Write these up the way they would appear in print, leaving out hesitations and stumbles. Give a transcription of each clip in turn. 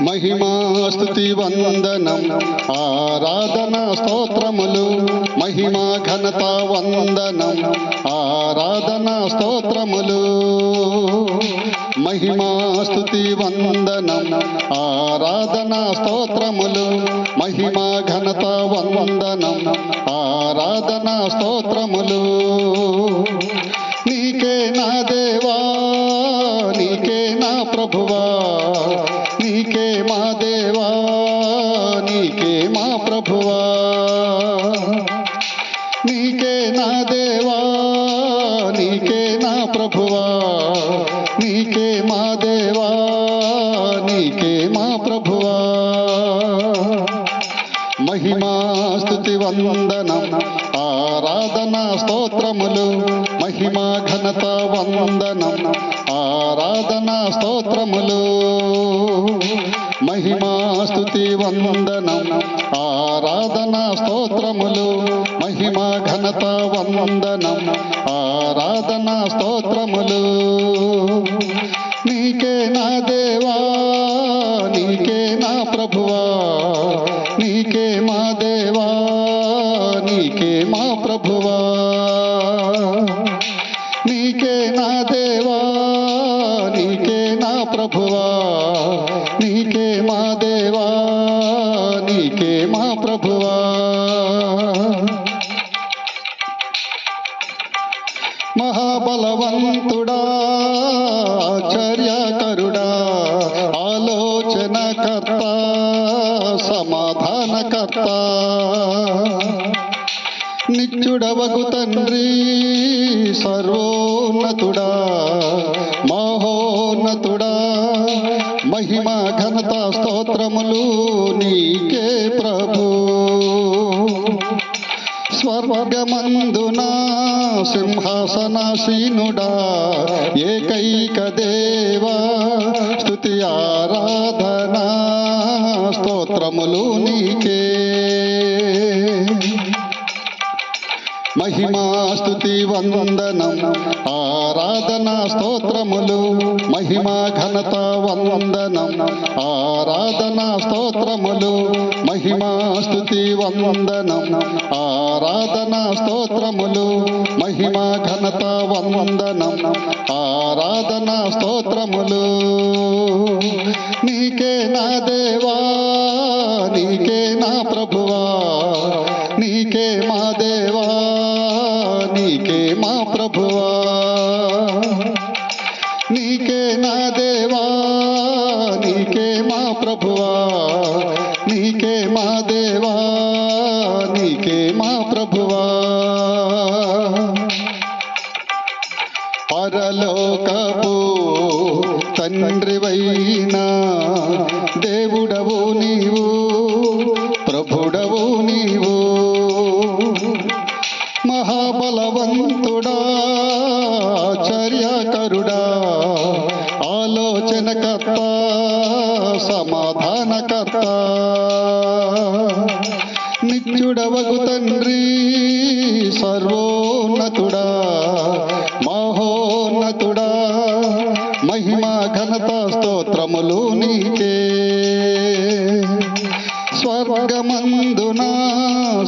మహిమా స్తుతి వందనం ఆరాధన స్తోత్రములు మహిమా ఘనత వందనం ఆరాధన స్తోత్రములు మహిమా స్తుతి వందనం ఆరాధన స్తోత్రములు మహిమా ఘనత వందనం ఆరాధన స్తోత్రములు నీకే నా దేవా నీకే నా ప్రభువా నీకే మా దేవా నీకే మా ప్రభువా నీకే నా దేవా నీకే నా ప్రభువా నీకే మా దేవా నీకే మా ప్రభువా మహిమా స్తుతి వందనం ఆరాధన స్తోత్రములు మహిమా ఘనత వందనం ఆరాధన స్తోత్రములు మహిమా స్తుతి వందనం ఆరాధన స్తోత్రములు మహిమా ఘనత వందనం ఆరాధన స్తోత్రములు నీకే నా దేవా నీకే నా ప్రభువా నీకే మా దేవా నీకే మా ప్రభువా నీకే నా దేవా నీకే నా ప్రభువా నీకే మా దేవా నీకే మా ప్రభువా మహాబలవంతుడా ఆశ్చర్యకరుడా ఆలోచనకర్త సమాధానకర్త నిత్యుడవగు తండ్రి సర్వోన్నతుడా మహోన్నతుడా మహిమా ఘనత స్తోత్రములు నీకే ప్రభు స్వర్గమందునా సింహాసనాసీనుడా ఏకైక దేవా స్తుతి ఆరాధనా స్తోత్రములు నీకే మహిమా స్తుతి వందనం ఆరాధన స్తోత్రములు మహిమా ఘనత వందనం ఆరాధన స్తోత్రములు మహిమా స్తుతి వందనం ఆరాధన స్తోత్రములు మహిమా ఘనత వందనం ఆరాధన స్తోత్రములు నీకే నా దేవా నీకే నా ప్రభువా నీకే మా దేవా నీకే మా ప్రభువా నీకే నా దేవా నీకే మా ప్రభువా నీకే మా దేవా నీకే మా ప్రభువా పరలోకపు తండ్రివైనా దేవుడవు నీవు ప్రభుడవు నీవు మహాబలవంతుడా ఆశ్చర్యకరుడా ఆలోచనకర్త సమాధానకర్త నిత్యుడవగు తండ్రి సర్వోన్నతుడా మహోన్నతుడా మహిమా ఘనత స్తోత్రములు నీకే స్వర్గమందునా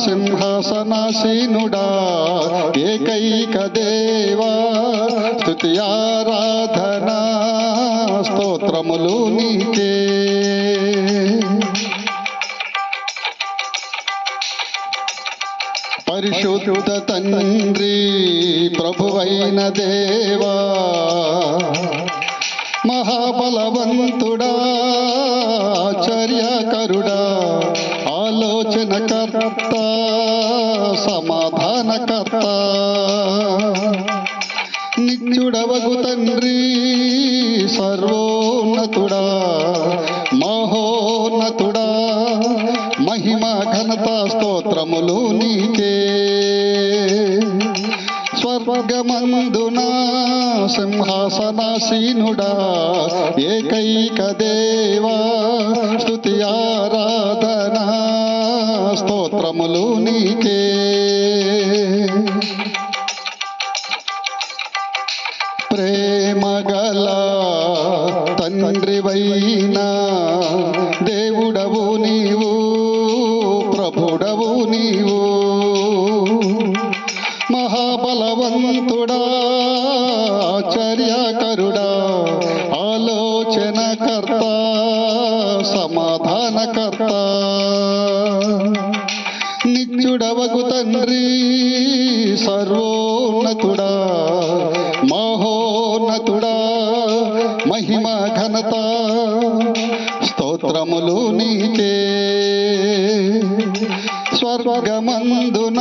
సింహాసనాసీనుడా ఏకైక దేవా స్తుతి ఆరాధనా స్తోత్రములు నీకే పరిశుద్ధ తండ్రి ప్రభువైన దేవా మహాబలవంతుడా ఆశ్చర్యకరుడా ఆలోచనకర్త సమాధానకర్త నిత్యుడవగు తండ్రి సర్వోన్నతుడా మహోన్నతుడా మహిమా ఘనత స్తోత్రములు నీకే స్వర్గమందునా సింహాసనాసీనుడా ఏకైక దేవా స్తుతి ఆరాధనా స్తోత్రములు నీకే ప్రేమగల తండ్రివైనా మహిమ ఘనత స్తోత్రములు నీకే. స్వర్గమందున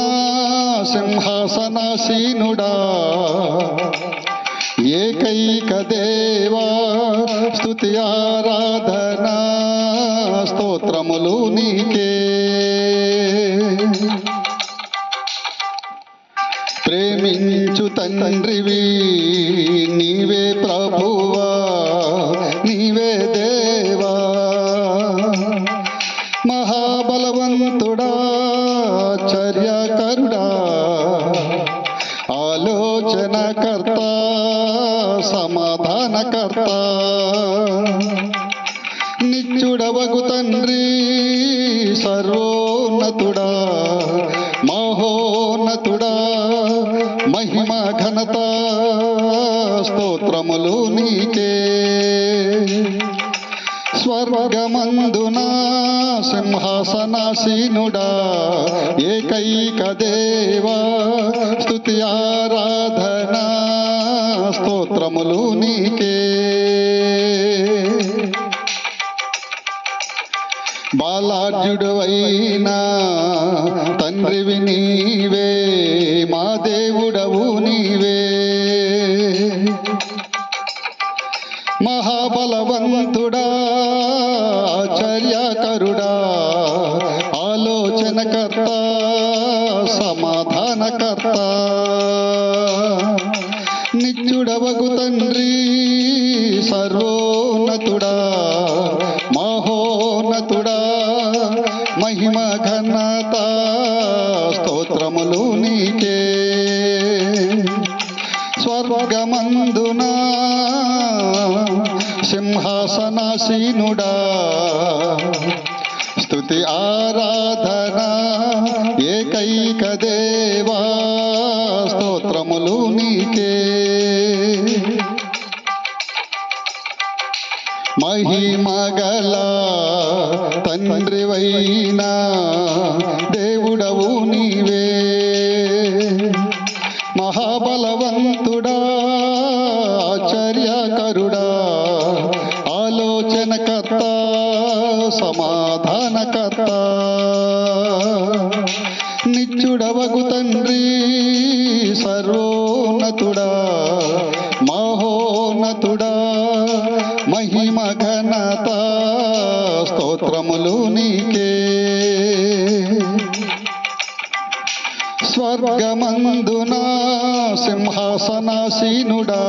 సింహాసనాసీనుడా ఏకైక దేవా స్తుతి ఆరాధన స్తోత్రములు నీకే. ప్రేమించు తండ్రివి నీవే ప్రభువా నీవే దేవా. మహాబలవంతుడా చర్యకరుడా ఆలోచనకర్త సమాధానకర్త నిత్యుడవగు తండ్రి సర్వోన్నతుడా మహోన్నతుడా మహిమ ఘనత స్తోత్రములు నీకే. స్వర్గమందున సింహాసనాసీనుడా ఏకైక దేవా స్తుతి ఆరాధన స్తోత్రములు నీకే. బాలార్జుడవైనా తండ్రివి నీవే మా దేవుడవు నీవే. మహాబలవంతుడా ఆశ్చర్యకరుడా ఆలోచనకర్త సమాధానకర్త నిత్యుడవగు తండ్రి సర్వోన్నతుడా మహోన్నతుడా మహిమ ఘనత స్తోత్రములు నీకే. స్వర్గమందున సింహాసనాసీనుడా స్తుతి ఆరాధన ఏకైక దేవా స్తోత్రములు నీకే. మహిమగల తండ్రివైనా దేవుడవు నీవే. మహాబలవంతుడా ఆశ్చర్యకరుడా ఆలోచనకర్త సమాధానకర్త నిత్యుడవగు తండ్రి సర్వోన్నతుడా మహోన్నతుడా మహిమ ఘనత స్తోత్రములు నీకే. స్వర్గమందున సింహాసనాసీనుడా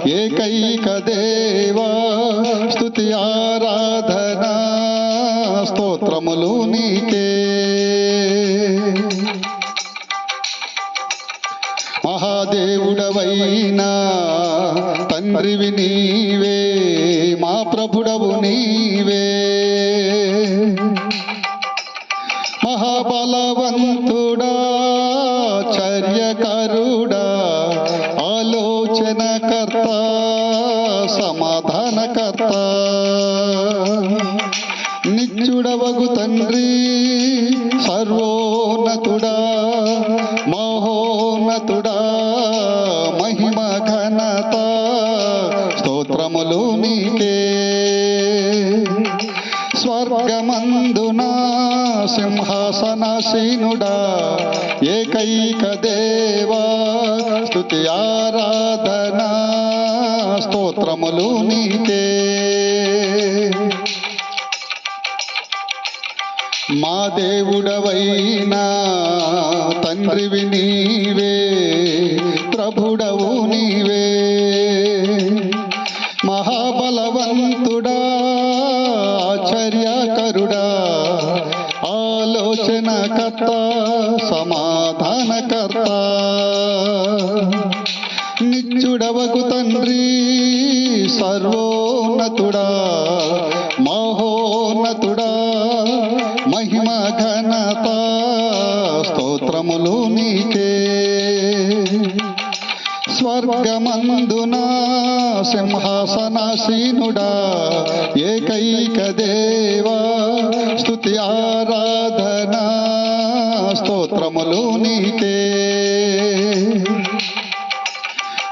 ఏకైక దేవా స్తుతి ఆరాధన స్తోత్రములు నీకే. మహాదేవుడవైనా తండ్రివి నీవే మా ప్రభుడవు నీవే. మహాబలవంతుడా చర్యకరుడా ఆలోచనకర్త సమాధానకర్త నిత్యుడవగు తండ్రి సర్వోన్నతుడా మహోన్నతుడా మహిమ ఘనత స్తోత్రములు నీకే. స్వర్గమందున సింహాసనాసీనుడా ఏకైక దేవా స్తుతి ఆరాధన స్తోత్రములు నీకే. మా దేవుడవైనా తండ్రివి నీవే ప్రభుడవు నీవే. మహాబలవంతుడా ఆశ్చర్యకరుడా ఆలోచనకర్త సమాధానకర్త నిత్యుడవగు తండ్రి సర్వోన్నతుడా మహోన్నతుడా మహిమ ఘనత స్తోత్రములు నీకే. స్వర్గమందున సింహాసనాసీనుడా ఏకైక దేవా స్తుతి ఆరాధన స్తోత్రములు నీకే.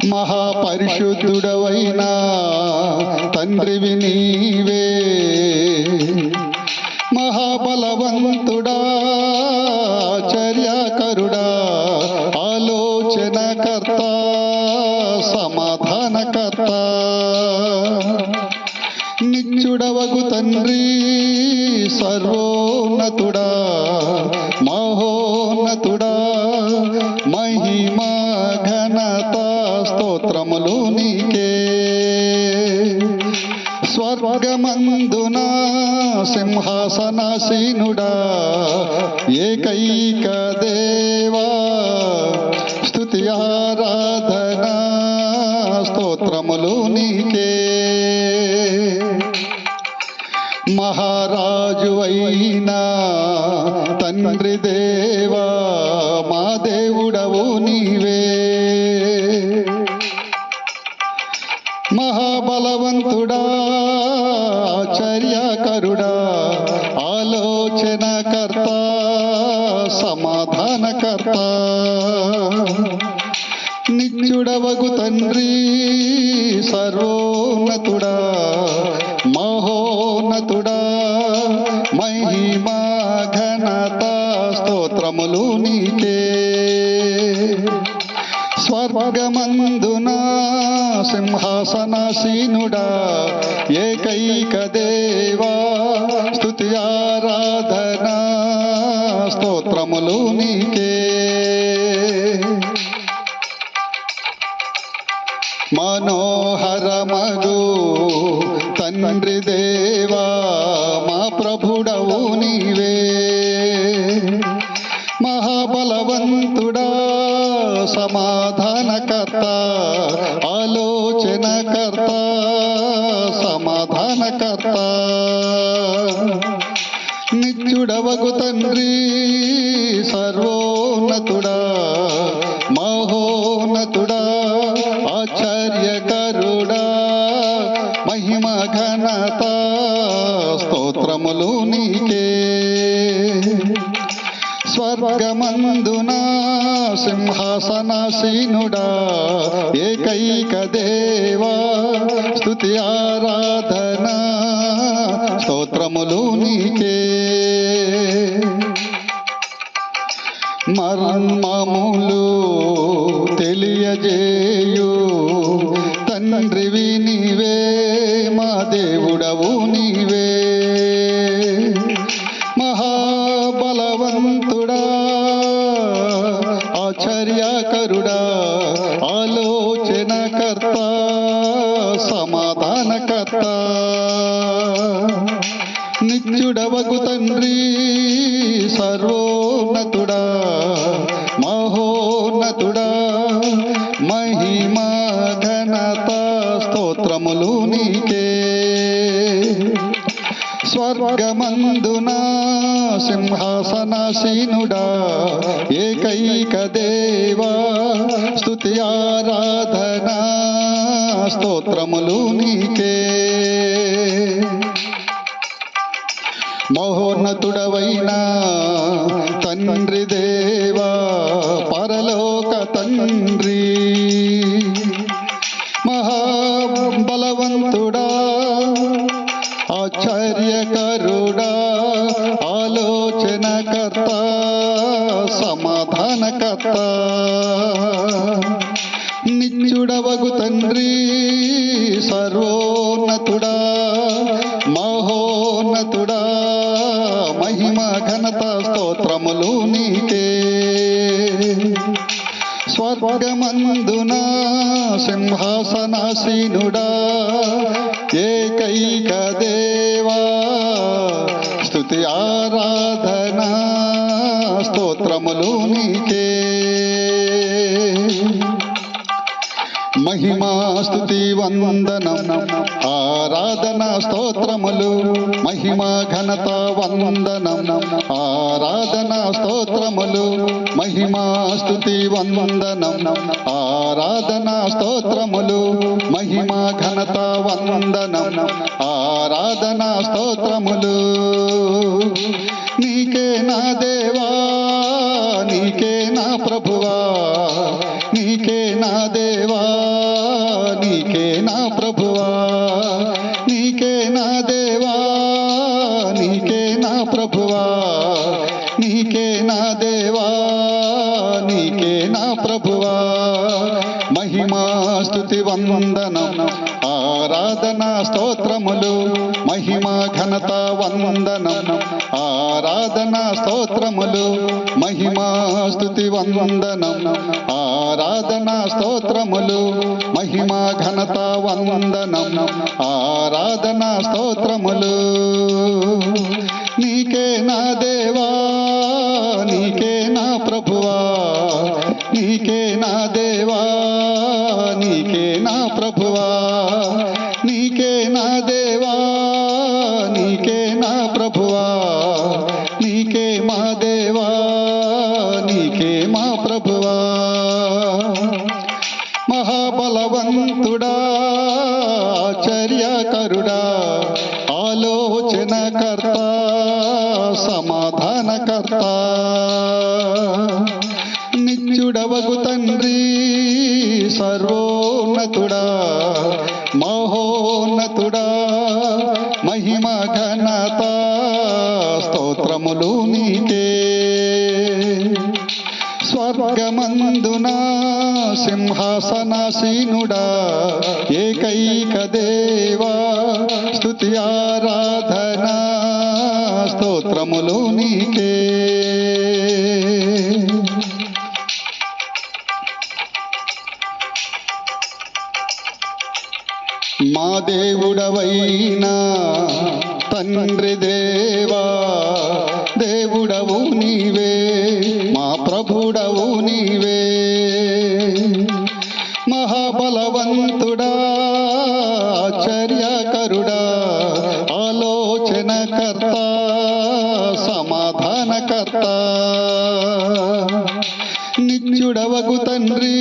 మహాపరిశుద్ధుడవైనా తండ్రివి నీవే మహాబలవంతుడా ఆశ్చర్యకరుడా ఆలోచనకర్త సమాధానకర్త నిత్యుడవగు తండ్రి సర్వోన్నతుడా మహోన్నతుడా మహిమా ఘనత స్తోత్రములు నీకే స్వర్గమందున సింహాసనాసీనుడా ఏకైక దేవా స్తుతి ఆరాధన స్తోత్రములు నీకే మహారాజు అయినా తండ్రి దేవా మా దేవుడవు నీవే మహాబలవంతుడా ఆశ్చర్యకరుడా ఆలోచనకర్త సమాధానకర్త నిత్యుడవగు తండ్రి సర్వోన్నతుడా మహోన్నతుడా మహిమా ఘనత స్తోత్రములు నీకే స్వర్గమందున సింహాసనాసీనుడా ఏకైక దేవా స్తుతి ఆరాధన స్తోత్రములు నీకే మనోహరమగు తండ్రి దేవా మా ప్రభుడవు నీవే మహాబలవంతుడా సమాధానకర్త ఆలోచనకర్త సమాధానకర్త నిత్యుడవగు తండ్రి సర్వోన్నతుడా మహోన్నతుడా ఆశ్చర్యకరుడా మహిమ ఘనత స్తోత్రములు నీకే స్వర్గమందున సింహాసనాసీనుడా ఏకైక దేవా స్తుతి ఆరాధన స్తోత్రములు నీకే మర్మములు తెలియజేయు తండ్రివి నీవే మా దేవుడవు నీవే మహాబలవంతుడా ఆశ్చర్యకరుడా ఆలోచనకర్త సమాధానకర్త నిత్యుడవగు తండ్రి సర్వోన్నతుడా మహోన్నతుడా మహిమా ఘనత స్తోత్రములు నీకే స్వర్గమందున సింహాసనాసీనుడా ఏకైక దేవా స్తుతి ఆరాధన స్తోత్రములు నీకే మహోన్నతుడవైన తండ్రి దేవా పరలోక తండ్రి మహాబలవంతుడా ఆశ్చర్యకరుడా ఆలోచనకర్త సమాధానకర్త నిత్యుడవగు తండ్రి సర్వోన్నతుడా మహోన్నతుడా మహిమ ఘనత స్తోత్రములు నీకే స్వర్గమందున సింహాసనాసీనుడా ఏకైక దేవా స్తుతి ఆరాధన స్తోత్రములు నీకే మహిమా స్తుతి వందనం ఆరాధన స్తోత్రములు మహిమా ఘనత వందనం ఆరాధన స్తోత్రములు మహిమా స్తుతి వందనం ఆరాధన స్తోత్రములు మహిమా ఘనత వందనం ఆరాధన స్తోత్రములు నీకే నా దేవా నీకే నా ప్రభువా నీకే నా దేవా నీకే నా ప్రభువా స్తోత్రములు మహిమ ఘనత వందనం ఆరాధన స్తోత్రములు మహిమ స్తుతి వందనం ఆరాధన స్తోత్రములు మహిమ ఘనత వందనం ఆరాధన స్తోత్రములు నీకే నా దేవా నీకే నా ప్రభువా నీకే నా దేవా నీకే నా ప్రభువా నీకే నా దేవా నీకే నా ప్రభువా నీకే మా దేవా నీకే మా ప్రభువా మహాబలవంతుడా ఆశ్చర్యకరుడా ఆలోచనకర్త సమాధానకర్త నిత్యుడవగు తండ్రి సర్వోన్నతుడా మహోన్నతుడా మహిమ ఘనత స్తోత్రములు నీకే స్వర్గమందున సింహాసనాసీనుడా ఏకైక దేవా స్తుతి ఆరాధన స్తోత్రములు నీకే మా దేవుడవైనా తండ్రి దేవా దేవుడవు నీవే మా ప్రభుడవు నీవే మహాబలవంతుడా ఆశ్చర్యకరుడా ఆలోచనకర్త సమాధానకర్త నిత్యుడవగు తండ్రి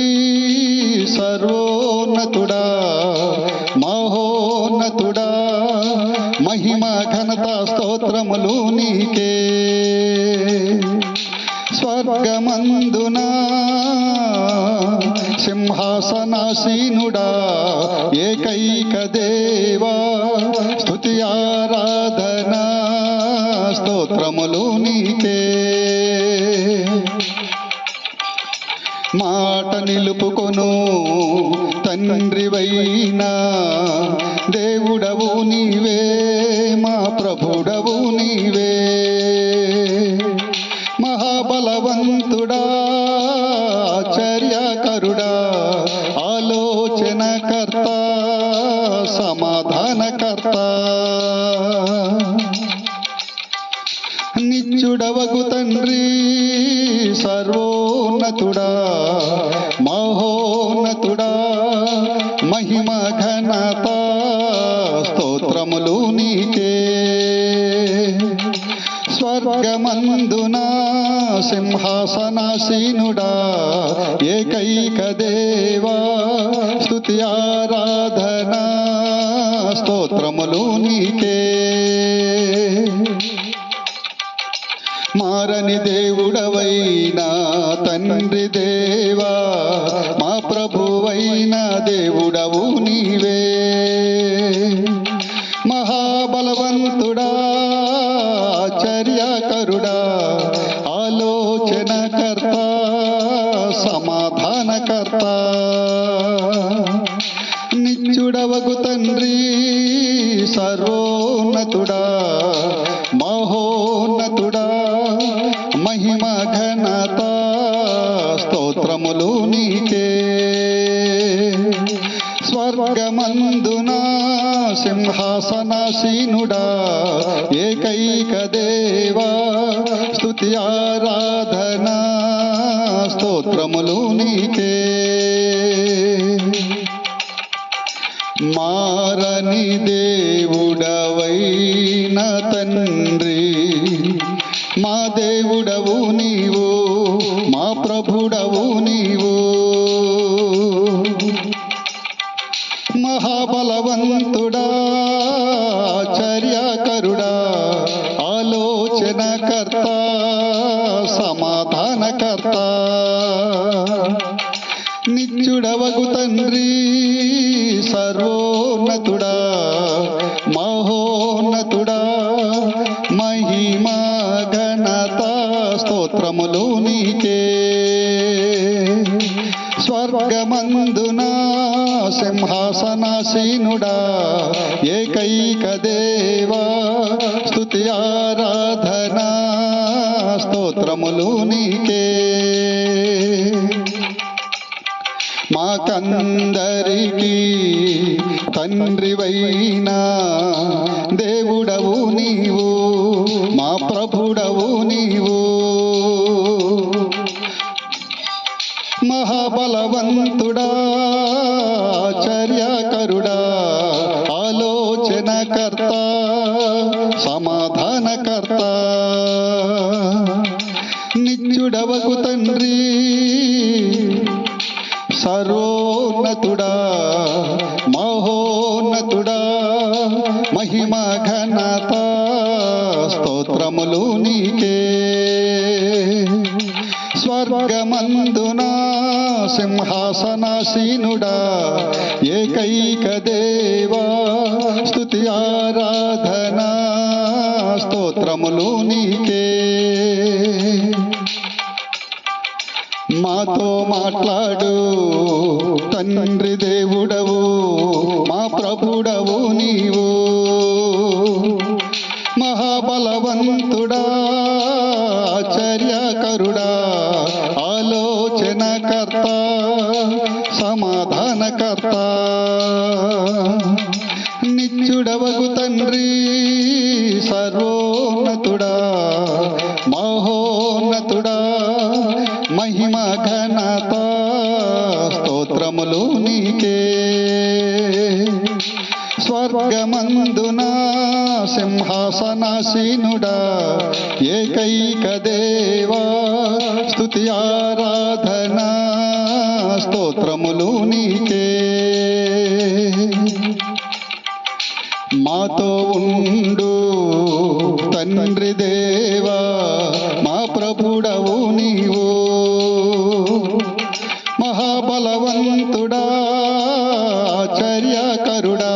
సర్వోన్నతుడా మహోన్నతుడా మహిమ ఘనత స్తోత్రములు నీకే స్వర్గమందున సింహాసనాసీనుడా ఏకైక దేవా స్తుతి ఆరాధన స్తోత్రములు నీకే మాట నిలుపుకొను తండ్రివైనా దేవుడవు నీవే మా ప్రభుడవు నీవే మహాబలవంతుడా ఆశ్చర్యకరుడా ఆలోచనకర్త సమాధానకర్త నిత్యుడవగు తండ్రి సర్వోన్నతుడా మహోన్నతుడా మహిమ ఘనత స్తోత్రములు నీకే స్వర్గమందున సింహాసనాసీనుడా ఏకైక దేవా స్తుతి ఆరాధన స్తోత్రములు నీకే మారని దేవుడవైనా తండ్రి దేవా మా ప్రభువైన దేవుడవు నీవే మహాబలవంతుడా ఆశ్చర్యకరుడా ఆలోచనకర్త సమాధానకర్త నిత్యుడవగు తండ్రి సర్వోన్నతుడా మహోన్నతుడా మహిమ ఘనత స్తోత్రములు నీకే స్వర్గమందున సింహాసనాసీనుడా ఏకైక దేవా స్తుతి ఆరాధన స్తోత్రములు నీకే మారని దేవుడవైన తండ్రి మా దేవుడవు నీవు మా ప్రభుడవు నీవు మహాబలవంతుడా ఆశ్చర్యకరుడా ఆలోచనకర్త సమాధానకర్త నిత్యుడవగు తండ్రి సర్వోన్నతుడా మహోన్నతుడా మహిమ ఘనత స్తోత్రములు ఏకైక దేవా స్తుతి ఆరాధన స్తోత్రములు నీకే. మాకందరికీ తండ్రివైనా దేవుడవు నీవు, మా ప్రభుడవు నీవు. మహాబలవంతుడా ఆశ్చర్యకరుడా ఆలోచనకర్త సమాధానకర్త నిత్యుడవకు తండ్రి సర్వోన్నతుడా మహోన్నతుడా మహిమ ఘనత స్తోత్రములు నీకే. స్వర్గమందున సింహాసనాసీనుడా ఏకైక దేవా స్తుతి ఆరాధన స్తోత్రములు నీకే. మాతో మాట్లాడు తండ్రి దేవుడవు, మా ప్రభుడవు నీవు. మహాబలవంతుడా ఆశ్చర్యకరుడా ఆలోచనకర్త సమాధానకర్త నిత్యుడవగు తండ్రి సర్వోన్నతుడా మహోన్నతుడా మహిమ ఘనత స్తోత్రములు నీకే. స్వర్గమందున సింహాసనాసీనుడా ఏకైక దేవా స్తుతి ఆరాధన స్తోత్రములు నీకే. మాతో ఉండు తండ్రి దేవా మా ప్రభుడవు నీవు. మహాబలవంతుడా ఆశ్చర్యకరుడా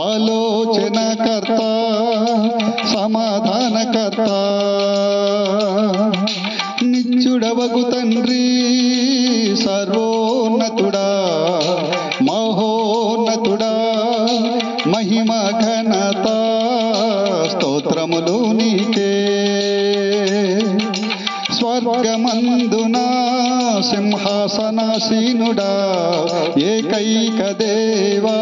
ఆలోచనకర్త సమాధానకర్త నిత్యుడవగు తండ్రి సర్వోన్నతుడా మహోన్నతుడా మహిమ ఘనత స్తోత్రములు నీకే. స్వర్గమందున సింహాసనాసీనుడా ఏకైక దేవా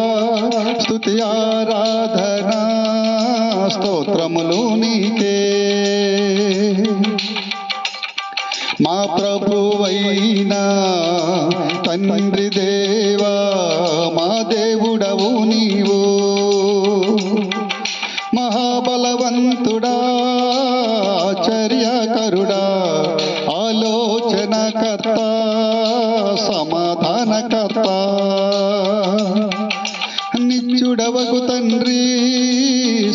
స్తుతి ఆరాధన స్తోత్రములు నీకే. మా ప్రభువైనా తండ్రి దేవా మా దేవుడవు నీవు. మహాబలవంతుడా ఆశ్చర్యకరుడా ఆలోచనకర్త సమాధానకర్త నిత్యుడవకు తండ్రి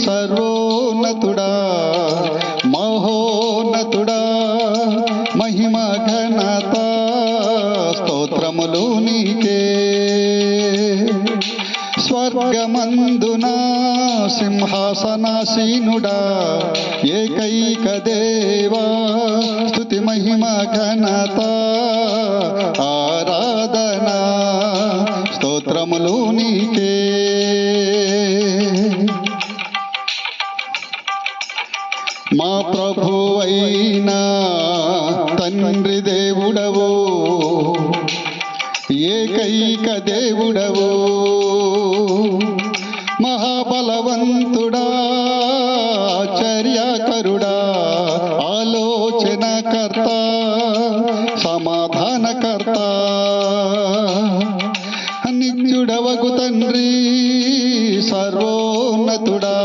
సర్వోన్నతుడా మహోన్నతుడా మహిమ ఘనత స్తోత్రములు నీకే. స్వర్గమందున సింహాసనాసీనుడా ఏకైక దేవా స్తుతి మహిమ ఘనత ఆరాధన స్తోత్రములు నీకే. మా ప్రభువైనా తండ్రి దేవుడవు ఏకైక దేవుడవు. మహాబలవంతుడా ఆశ్చర్యకరుడా ఆలోచనకర్త సమాధానకర్త నిత్యుడవగు తండ్రి సర్వోన్నతుడా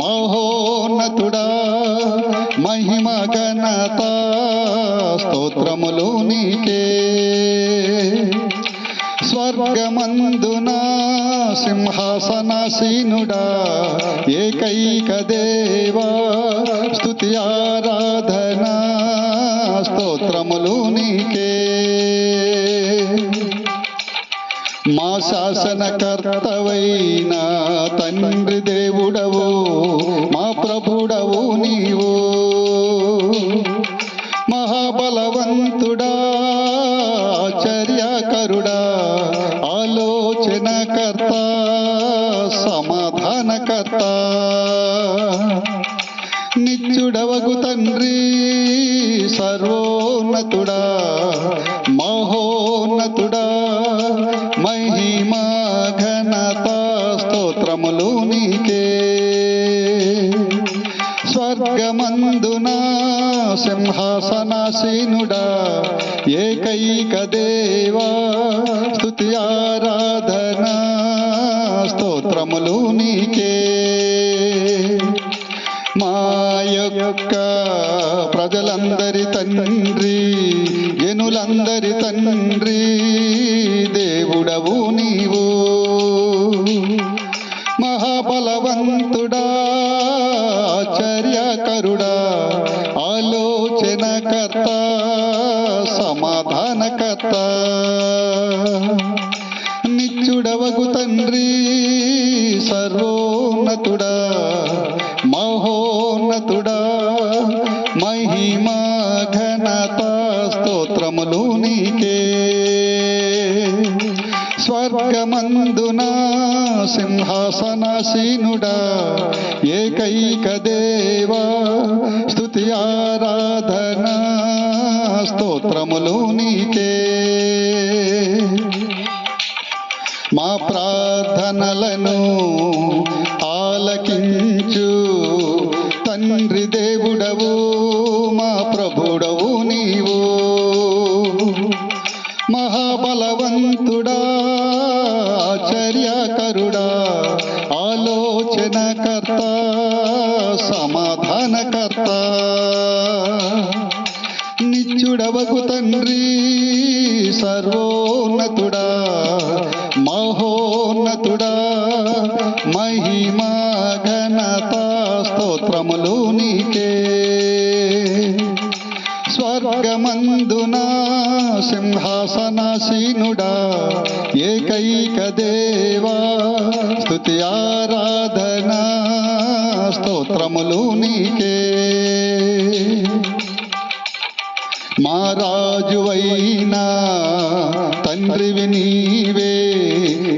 మహోన్నతుడా మహిమ ఘనత స్తోత్రములు నీకే. స్వర్గమందున సింహాసనాసీనుడా ఏకైక దేవా స్తుతి ఆరాధన స్తోత్రములు నీకే. మా శాసనకర్తవైన తండ్రి దేవుడవు మా ప్రభుడవు నీవు. మహాబలవంతుడా ఆశ్చర్యకరుడా ఆలోచనకర్త సమాధానకర్త సమాధానకర్త. నిత్యుడవగు తండ్రి సర్వోన్నతుడా, మహోన్నతుడా, మహిమా ఘనత స్తోత్రములు నీకే. స్వర్గమందున సింహాసనాసీనుడా, ఏకైక దేవా, స్తుతి ఆరాధన స్తోత్రములు నీకే. మా యొక్క ప్రజలందరి తండ్రి, జనులందరి తండ్రి, దేవుడవు నీవు. మహాబలవంతుడా, ఆశ్చర్యకరుడా, ఆలోచనకర్త, సమాధానకర్త. నిత్యుడవగు తండ్రి సర్వోన్నతుడా, మహోన్నతుడా, మహిమా ఘనత స్తోత్రములు నీకే. స్వర్గమందున సింహాసనాసీనుడా, ఏకైక దేవా, స్తుతి ఆరాధన స్తోత్రములు నీకే. మా ప్రార్థనలను ఆలకించు తండ్రి దేవుడవు, మా ప్రభుడవు నీవు. మహాబలవంతుడా, ఆశ్చర్యకరుడా, ఆలోచనకర్త, సమాధానకర్త. నిత్యుడవగు తండ్రి సర్వోన్నతుడా, మహోన్నతుడా, మహిమా ఘనత స్తోత్రములు నీకే. స్వర్గమందున సింహాసనాసీనుడా, ఏకైక దేవా, స్తుతి ఆరాధన స్తోత్రములు నీకే. మా రాజువైనా తండ్రివి నీవే,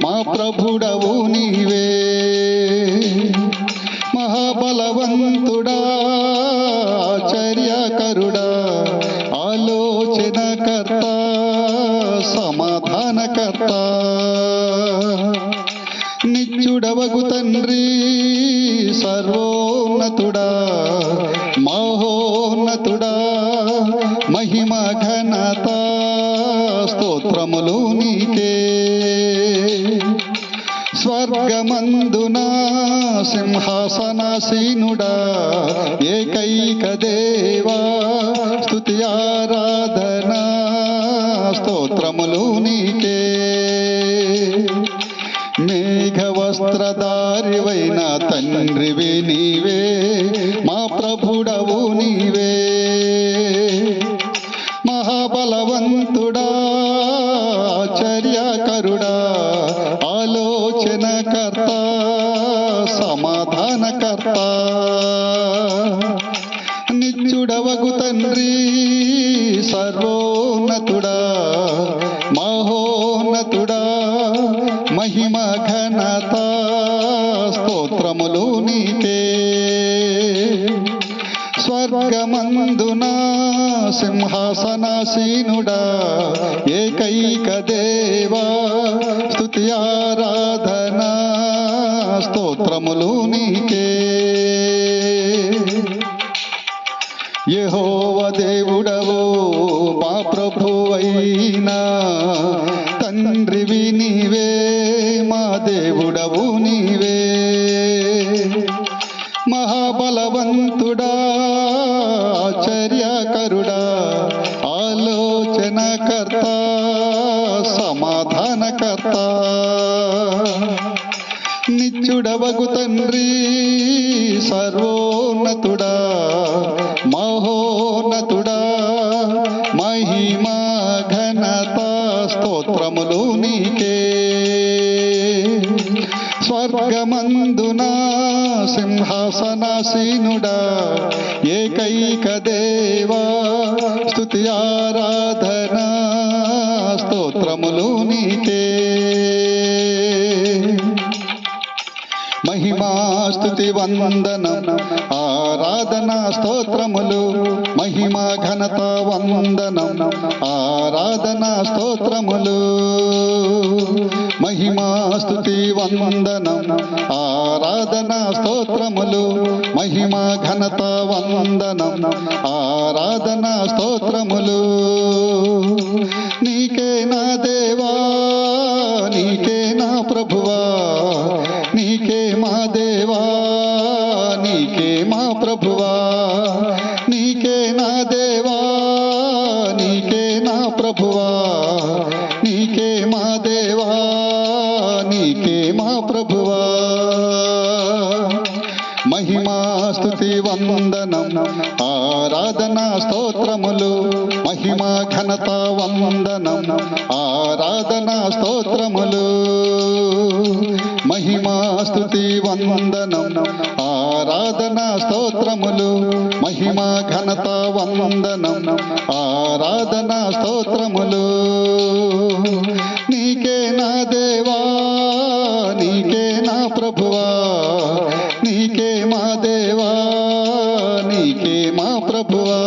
మా ప్రభుడవు నీవే. మహాబలవంతుడా, ఆశ్చర్యకరుడా, ఆలోచనకర్త, సమాధానకర్త. నిత్యుడవగు తండ్రి సర్వోన్నతుడా, మహోన్నతుడా, మహిమ ఘనత స్తోత్రములు నీకే. స్వర్గమందున సింహాసనాసీనుడా, ఏకైక దేవా, స్తుతి ఆరాధన స్తోత్రములు నీకే. మేఘవస్త్రధారివైన తండ్రివి నీవే, మా ప్రభుడవు నీవే. మహాబలవంతుడా, ఆశ్చర్యకరుడా, ఆలోచనకర్త, సమాధానకర్త. నిత్యుడవగు తండ్రి సర్వోన్నతుడా, మహోన్నతుడా, మహిమ ఘనత స్తోత్రములు నీకే. స్వర్గమందున సింహాసనాసీనుడా, ఏకైక దేవా, స్తుతి ఆరాధన స్తోత్రములు నీకే. యెహోవా దేవుడవు, మా ప్రభువైనా తండ్రివి నీవే, మా దేవుడవు నీవే. మహాబలవంతుడా, ఆశ్చర్యకరుడా, ఆలోచనకర్త, సమాధానకర్త. నిత్యుడవగు తండ్రి సర్వోన్నతుడా, మహోన్నతుడా, మహిమా ఘనత స్తోత్రములు నీకే. స్వర్గమందున సింహాసనాసీనుడా, ఏకైక దేవా, స్తుతి ఆరాధన స్తోత్రములు నీకే. మహిమా స్తుతి వందనం ఆరాధనా స్తోత్రములు మహిమా ఘనత వందనం ఆరాధనా స్తోత్రములు మహిమా స్తుతి వందనం ఆరాధనా స్తోత్రములు మహిమా ఘనత వందనం ఆరాధనా స్తోత్రములు నీకే నా దేవా నీకే నా ప్రభువా నీకే మా దేవా నీకే మా ప్రభువా నీకే నా దేవా నీకే నా ప్రభువా నీకే మా దేవా నీకే మా ప్రభువా మహిమా స్తుతి వందనం ఆరాధనా స్తోత్రములు మహిమా ఘనత వందనం ఆరాధనా స్తోత్రములు మహిమా స్తుతి వందనం ఆరాధనా స్తోత్రములు మహిమా ఘనత వందనం ఆరాధనా స్తోత్రములు నీకే నా దేవా నీకే నా ప్రభువా నీకే మా దేవా నీకే మా ప్రభువా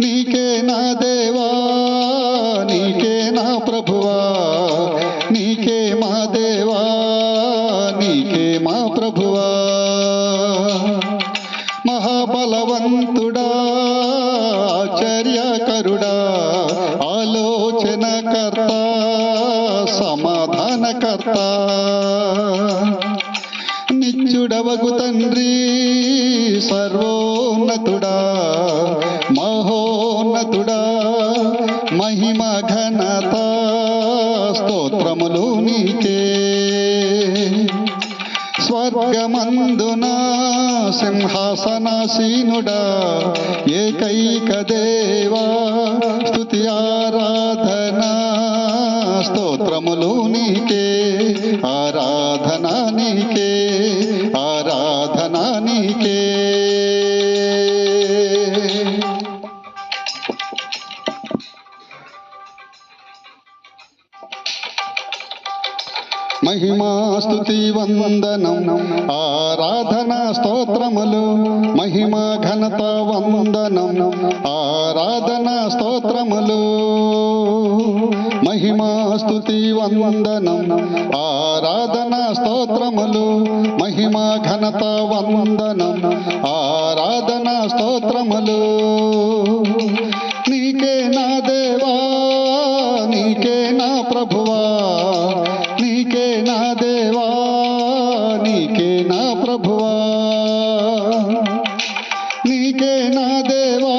నీకే నా దేవా నీకే నా ప్రభువా నీకే మా దేవా నీకే మా ప్రభువా మహాబలవంతుడా ఆశ్చర్యకరుడా ఆలోచనకర్త సమాధానకర్త నిత్యుడవగు తండ్రి సర్వోన్నతుడా మహోన్నతుడా మహిమ ఘనత స్తోత్రములు నీకే స్వర్గమందున సింహాసనాసీనుడా ఏకైక దేవా స్తుతి ఆరాధనా స్తోత్రములు నీకే ఆరాధనా నీకే ఆరాధనా నీకే మహిమా స్తుతి వందనం ఆరాధనా స్తోత్రములు మహిమా ఘనత వందనం ఆరాధనా స్తోత్రములు మహిమా స్తుతి వందనం ఆరాధనా స్తోత్రములు మహిమా ఘనత వందనం ఆరాధనా స్తోత్రములు నీకే నా దేవా నీకే నా ప్రభువా నీకే నా దేవా నీకే నా ప్రభువా నీకే నా దేవా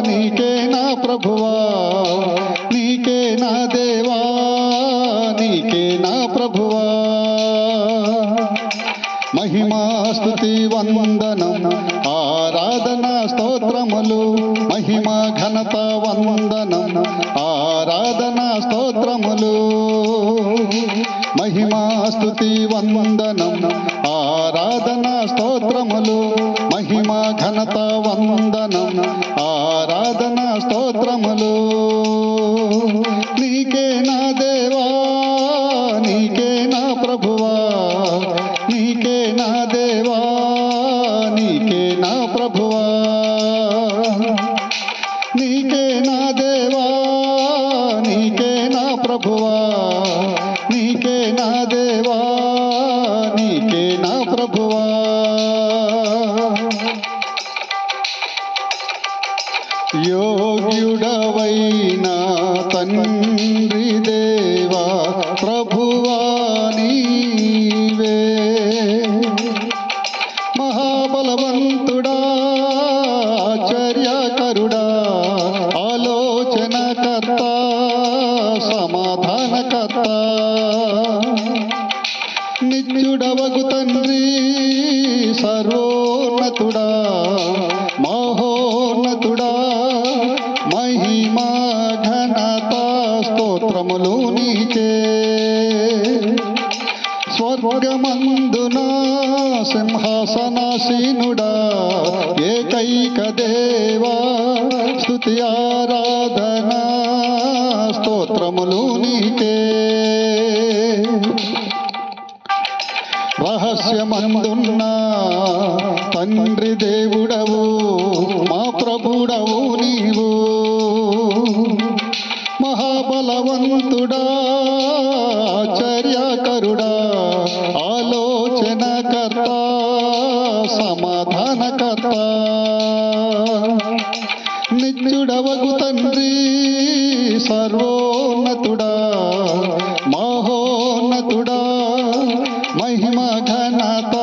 నీకే నా ప్రభువా నీకే నా దేవా నీకే నా ప్రభువా మహిమా స్తుతి వందనం ఆరాధనా స్తోత్రములు మహిమా ఘనత వందనం ఆరాధనా స్తోత్రములు మహిమా స్తుతి వందనం ఆరాధనా స్తోత్రములు మహిమా ఘనత వందనం ఆరాధనా స్తోత్రములు నీకే నా దేవా నీకే నా ప్రభువా నీకే నా దేవా నీకే నా ప్రభువా నీకే నా దేవా నీకే నా ప్రభువా నీకే నా దేవా నీకే నా ప్రభువా యోగ్యుడవైనా తండ్రి దేవా ప్రభువా నీవే మహాబలవంతుడా ఆశ్చర్యకరుడా ఆలోచనకర్త సమాధానకర్త నిత్యుడవగు తండ్రి సర్వోన్నతుడా మహోన్నతుడా మహిమా ఘనత స్తోత్రములు నీకే స్వర్గమందున సింహాసనాసీనుడా ఏకైక దేవా స్తుతి ఆరాధనా స్తోత్రములు నీకే రహస్యమందున్న తండ్రి దేవుడవు మా ప్రభుడవు నీవు. మహాబలవంతుడా ఆశ్చర్యకరుడా ఆలోచనకర్త సమాధానకర్త నిత్యుడవగు తండ్రి సర్వోన్నతుడా మహోన్నతుడా మహిమ ఘనత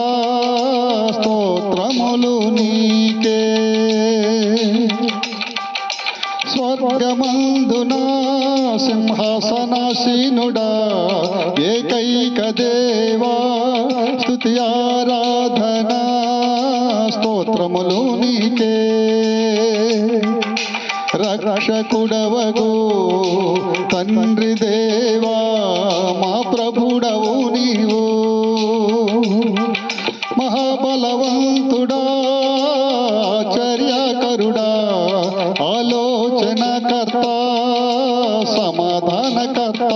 స్తోత్రములు నీకే. స్వర్గమందున సింహాసనాసీనుడా ఏకైక దేవా స్తుతి ఆరాధన స్తోత్రములు నీకే. రక్షకుడవగు తండ్రి దేవా మా ప్రభుడవు నీవు. మహాబలవంతుడా ఆశ్చర్యకరుడా ఆలోచనకర్త సమాధానకర్త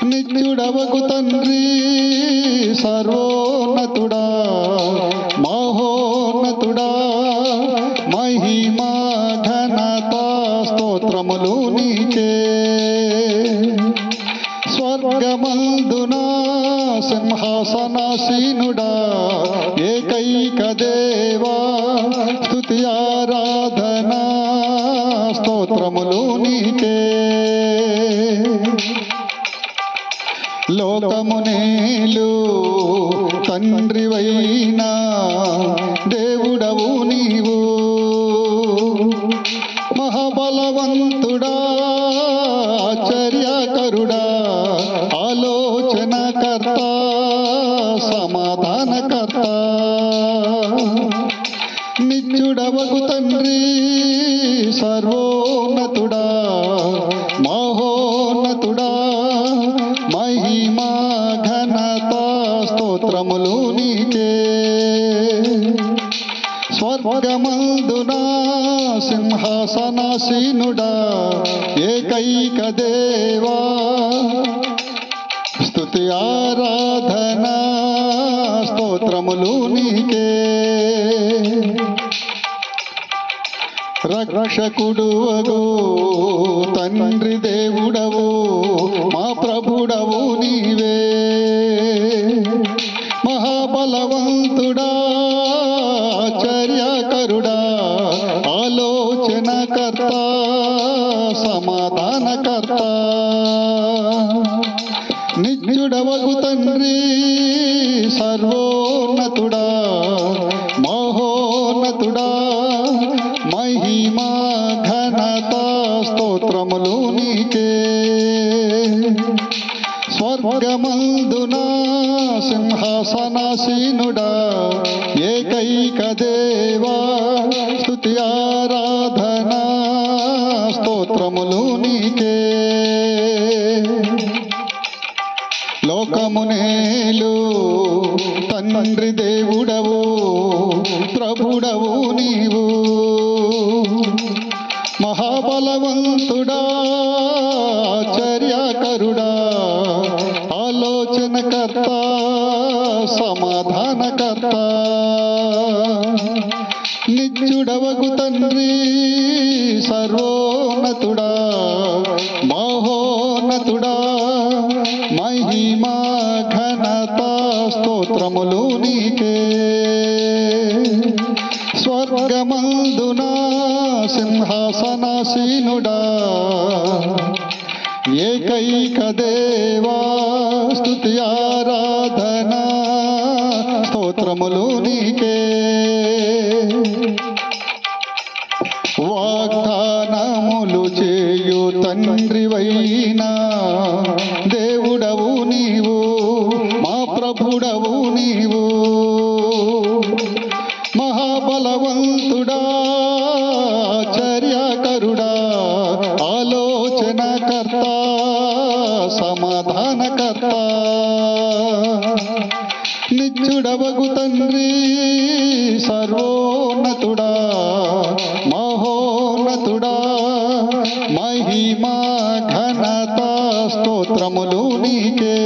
నిత్యుడవగు తండ్రి సర్వోన్నతుడా మహోన్నతుడా మహిమా ఘనత స్తోత్రములు నీకే. స్వర్గమందున సింహాసనాసీనుడా ఏకైక దేవా స్తుతి ఆరాధన స్తోత్రములు నీకే. లోకమునేలు తండ్రివైనా దేవుడవు నీవు. మహాబలవంతుడా ఆశ్చర్యకరుడా ఆలోచనకర్త సమాధానకర్త నిత్యుడవగు తండ్రి సర్వోన్నతుడా మహోన్నతుడా మహిమా ఘనత స్తోత్రములు నీకే. స్వర్గమందున సింహాసనాసీనుడా ఏకైక దేవా స్తుతి ఆరాధన స్తోత్రములు నీకే. రక్షకుడువగు తండ్రి దేవుడవు మా ప్రభుడవు నీవే. మహాబలవంతుడా ఆశ్చర్యకరుడా ఆలోచనకర్త సమాధానకర్త నిత్యుడవగు తండ్రి సర్వోన్నతుడా మహోన్నతుడా మహిమా ఘనత స్తోత్రములు నీకే. స్వర్గమందున సింహాసనాసీనుడా ఏకైక దేవా స్తుతి ఆరాధన స్తోత్రములు నీకే. లోకమునేలు తండ్రి దేవుడవు ప్రభుడవు నీవు. మహాబలవంతుడా ఆశ్చర్యకరుడా ఆలోచనకర్త సమాధానకర్త నిత్యుడవగు తండ్రి సర్వోన్నతుడా మహోన్నతుడా మహిమా ఘనత స్తోత్రములు నీకే. స్వర్గమందున సింహాసనాసీనుడా ఏకైక దేవా స్తుతి ఆరాధన స్తోత్రములు నీకే. వాగ్దానములు చేయు తండ్రివైనా దేవుడవు నీవు మా ప్రభుడవు నీవు. మహాబలవంతుడా ఆశ్చర్యకరుడా ఆలోచనకర్త సమాధానకర్త నిత్యుడవగు తండ్రి సర్వోన్నతుడా మహోన్నతుడా మహిమా ఘనత స్తోత్రములు నీకే.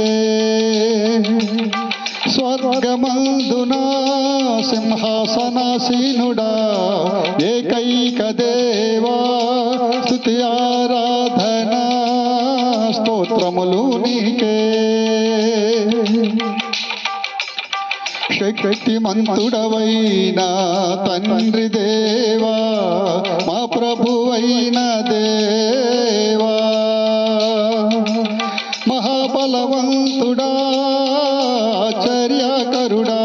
సింహాసనాసీనుడా ఏకైక దేవా స్తుతి ఆరాధన స్తోత్రములు నీకే. శక్తిమంతుడవైన తండ్రి దేవా మా ప్రభువైన దేవా మహాబలవంతుడా ఆశ్చర్యకరుడా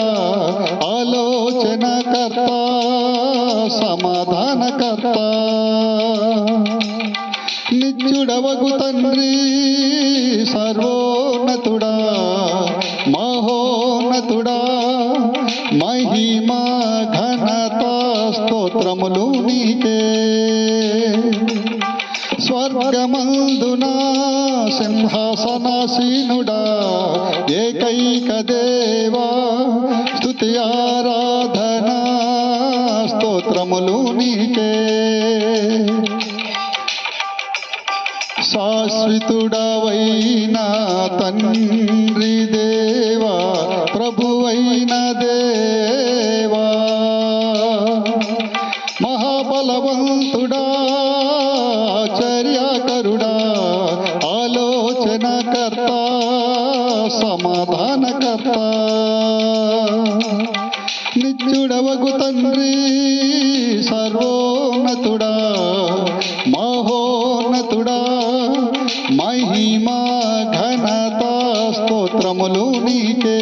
ఆలోచనకర్త సమాధానకర్త నిత్యుడవగు తండ్రి సర్వోన్నతుడా మహోన్నతుడా మహిమా ఘనత స్తోత్రములు నీకే. స్వర్గమందునా సింహాసనాసీనుడా ఏకైక దేవా స్తుతి ఆరాధన స్తోత్రములు నీకే. శాశ్వతుడవైన తండ్రి దేవా ప్రభువైన దేవా మహాబలవంతుడా ఆశ్చర్యకరుడా ఆలోచనకర్త సమాధానకర్త నిత్యుడవగు తండ్రి సర్వోన్నతుడా మహోన్నతుడా మహిమా ఘనత స్తోత్రములు నీకే.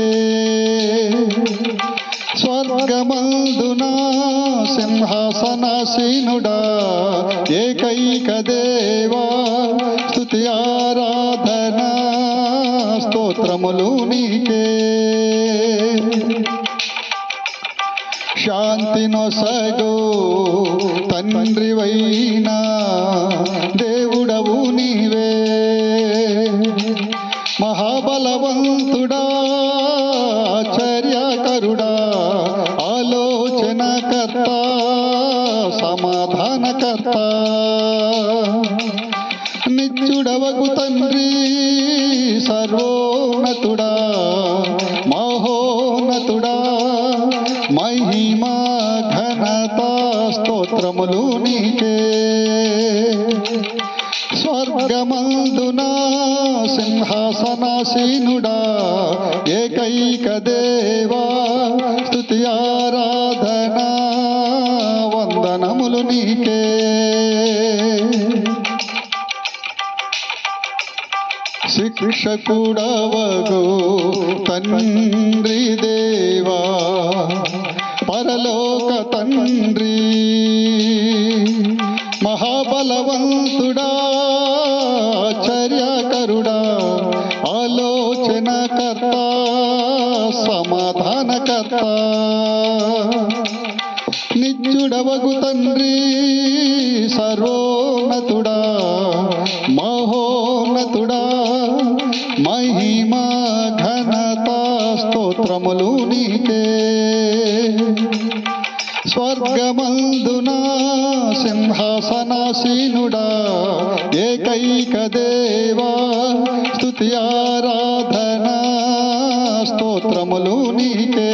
స్వర్గమందునా సింహాసనాసీనుడా ఏకైక దేవా స్తుతి ఆరాధన స్తోత్రములు నీకే. శాంతినొసగు తండ్రివైన దేవుడవు నీవే మహాబలవంతుడా ఆశ్చర్యకరుడా ఆలోచనకర్త సమాధానకర్త నిత్యుడవగు తండ్రి సర్వోన్నతుడా మహోన్నతుడా మహిమా ఘనత స్తోత్రములు నీకే. స్వర్గమందునా సింహాసనాసీనుడా ఏకైక దేవా స్తుతి ఆరాధన వందనములు నీకే. శిక్షకుడవగు తండ్రి దేవా పరలోక తండ్రి మహాబలవంతుడా ఆశ్చర్యకరుడా ఆలోచనకర్త సమాధానకర్త నిత్యుడవగు తండ్రి సర్వోన్నతుడా మహోన్నతుడా మహిమా ఘనత స్తోత్రములు నీకే. స్వర్గమందునా సింహాసనాసీనుడా ఏకైక దేవా స్తుతి ఆరాధన స్తోత్రములు నీకే.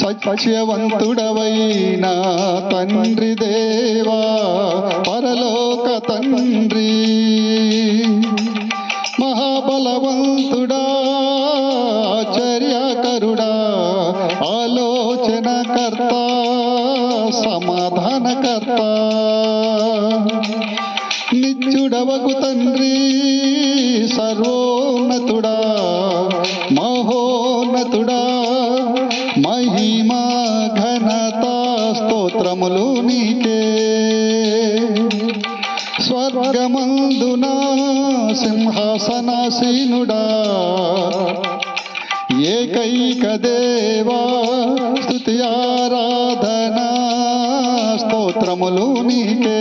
సత్యవంతుడవైన తండ్రి దేవా పరలోక తండ్రి మహాబలవంతుడా ఆశ్చర్యకరుడా ఆలోచనకర్త సమాధానకర్త నిత్యుడవగు తండ్రి సర్వోన్నతుడా మహోన్నతుడా మహిమా ఘనత స్తోత్రములు నీకే. స్వర్గమందునా సింహాసనాసీనుడా ఏకైక దేవా స్తుతి ఆరాధన స్తోత్రములు నీకే.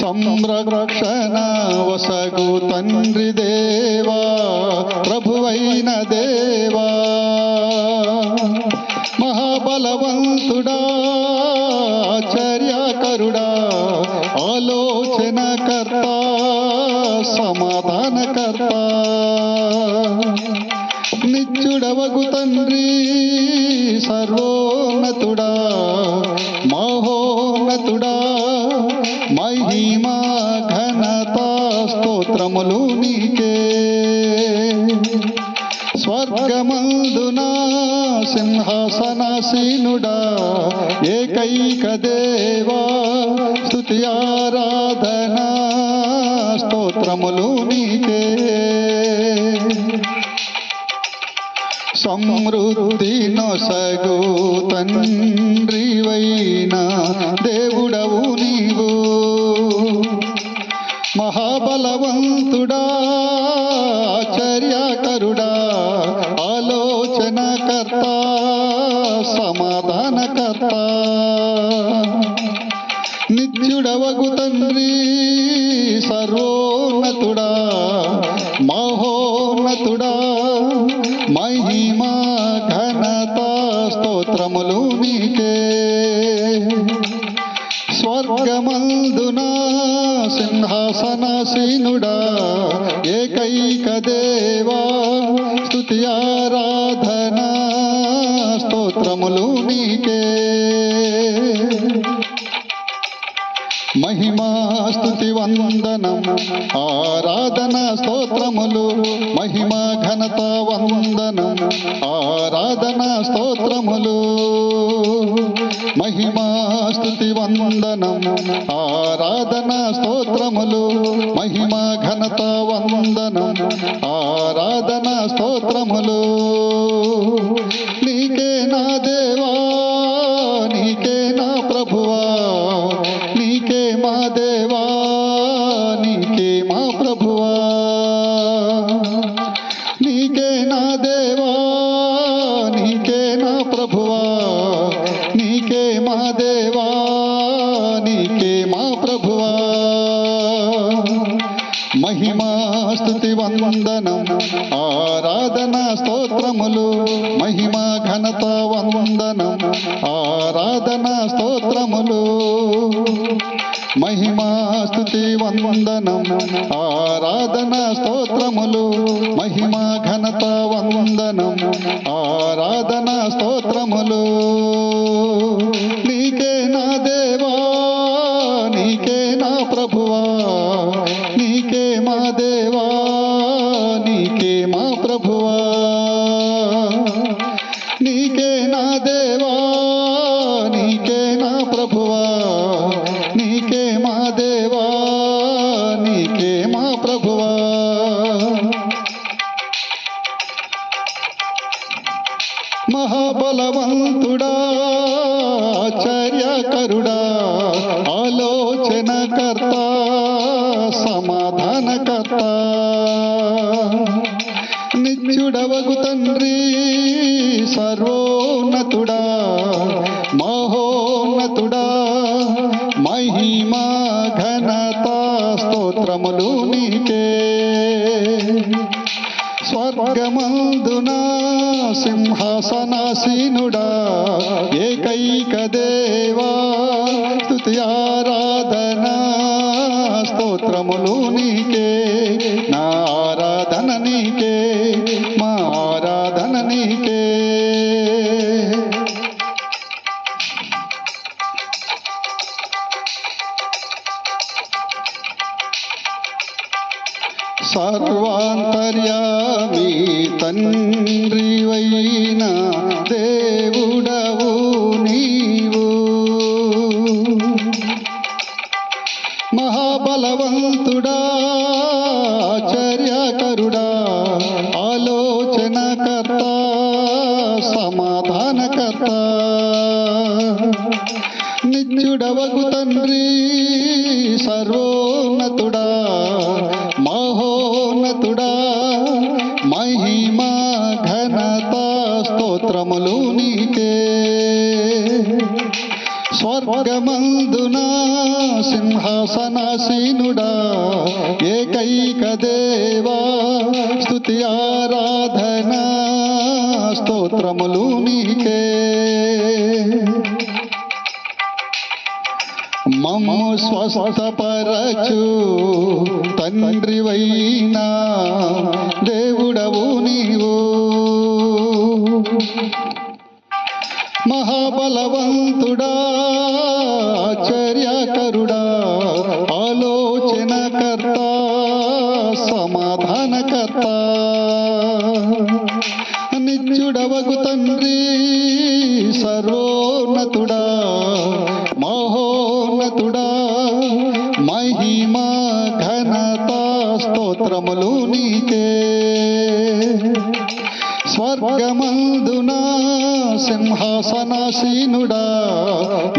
సంరక్షణ వసగు తండ్రి దేవా ప్రభువైన దేవా మహాబలవంతుడా ఆశ్చర్యకరుడా ఆలోచనకర్త సమాధానకర్త నిత్యుడవగు తండ్రి సర్వోన్నతుడా మహోన్నతుడా మహిమా ఘనత స్తోత్రములు నీకే స్వర్గమందునా సింహాసనాసీనుడా ఏకైక దేవా స్తుతి ఆరాధనా స్తోత్రములు నీకే సమృద్ధి నొసగు తండ్రివైన దేవుడవు నీవు మహాబలవంతుడా ఆశ్చర్యకరుడా ఆలోచనకర్త సమాధానకర్త నిత్యుడవగు తండ్రి సర్వోన్నతుడా మహోన్నతుడా మహిమా ఘనత స్తోత్రములు నీకే స్వర్గమందునా సింహాసనాసీనుడా ఏకైక దేవా స్తుతి ఆరాధనా స్తోత్రములు నీకే మహిమా స్తుతి వందనం ఆరాధన స్తోత్రములు మహిమా ఘనత వందనం ఆరాధన స్తోత్రములు మహిమా స్తుతి వందనం ఆరాధన స్తోత్రములు మహిమా ఘనత వందనం ఆరాధన స్తోత్రములు నీకే నా దేవా నీకే నా ప్రభువా నీకే మా దేవా నీకే మా ప్రభువా నీకే నా దేవా నీకే నా ప్రభువా నీకే మా దేవా నీకే మా ప్రభువా మహిమా స్తుతి వందనం ఆరాధన స్తోత్రములు మహిమా ఘనత వందనం ఆరాధన స్తోత్రములు మహిమా స్తుతి వందనం ఆరాధన స్తోత్రములు మహిమా ఘనత వందనం ఆరాధన స్తోత్రములు నీకే నా దేవా నీకే నా ప్రభువా నీకే మా దేవా నీకే మా ప్రభువా నీకే నా దేవా నీకే నా ప్రభువా నీకే మా దేవా నీకే మా ప్రభువా మహాబలవంతుడా ఆశ్చర్యకరుడా ఆలోచనకర్త సమాధానకర్త నిత్యుడవగు తండ్రి సర్వోన్నతుడా మహోన్నతుడా మహిమా ఘనత స్తోత్రములు నీకే స్వర్గమందునా సింహాసనాసీనుడా ఏకైక దేవా స్తుతి ఆరాధనా స్తోత్రములు నీకే నా ఆరాధన నీకే మా ఆరాధన నీకే సర్వాంతర్యామి తండ్రివైన దేవుడవు నీవు మహాబలవంతుడా ఆశ్చర్యకరుడా ఆలోచనకర్త సమాధానకర్త నిత్యుడవగు తండ్రి సర్వోన్నతుడా మహోన్నతుడా మహిమా ఘనత స్తోత్రములు నీకే స్వర్గమందునా సింహాసనాసీనుడా ఏకైక దేవా స్తుతి ఆరాధనా స్తోత్రములు నీకే మమ్ము స్వస్థపరచు తండ్రివైనా దేవుడవు నీవు మహాబలవంతుడా ఆశ్చర్యకరుడా ఆలోచనకర్త సమాధానకర్త నిత్యుడవగు తండ్రి సర్వోన్నతుడా మహోన్నతుడా మహిమా ఘనత స్తోత్రములు నీకే స్వర్గమందునా సింహాసనాసీనుడా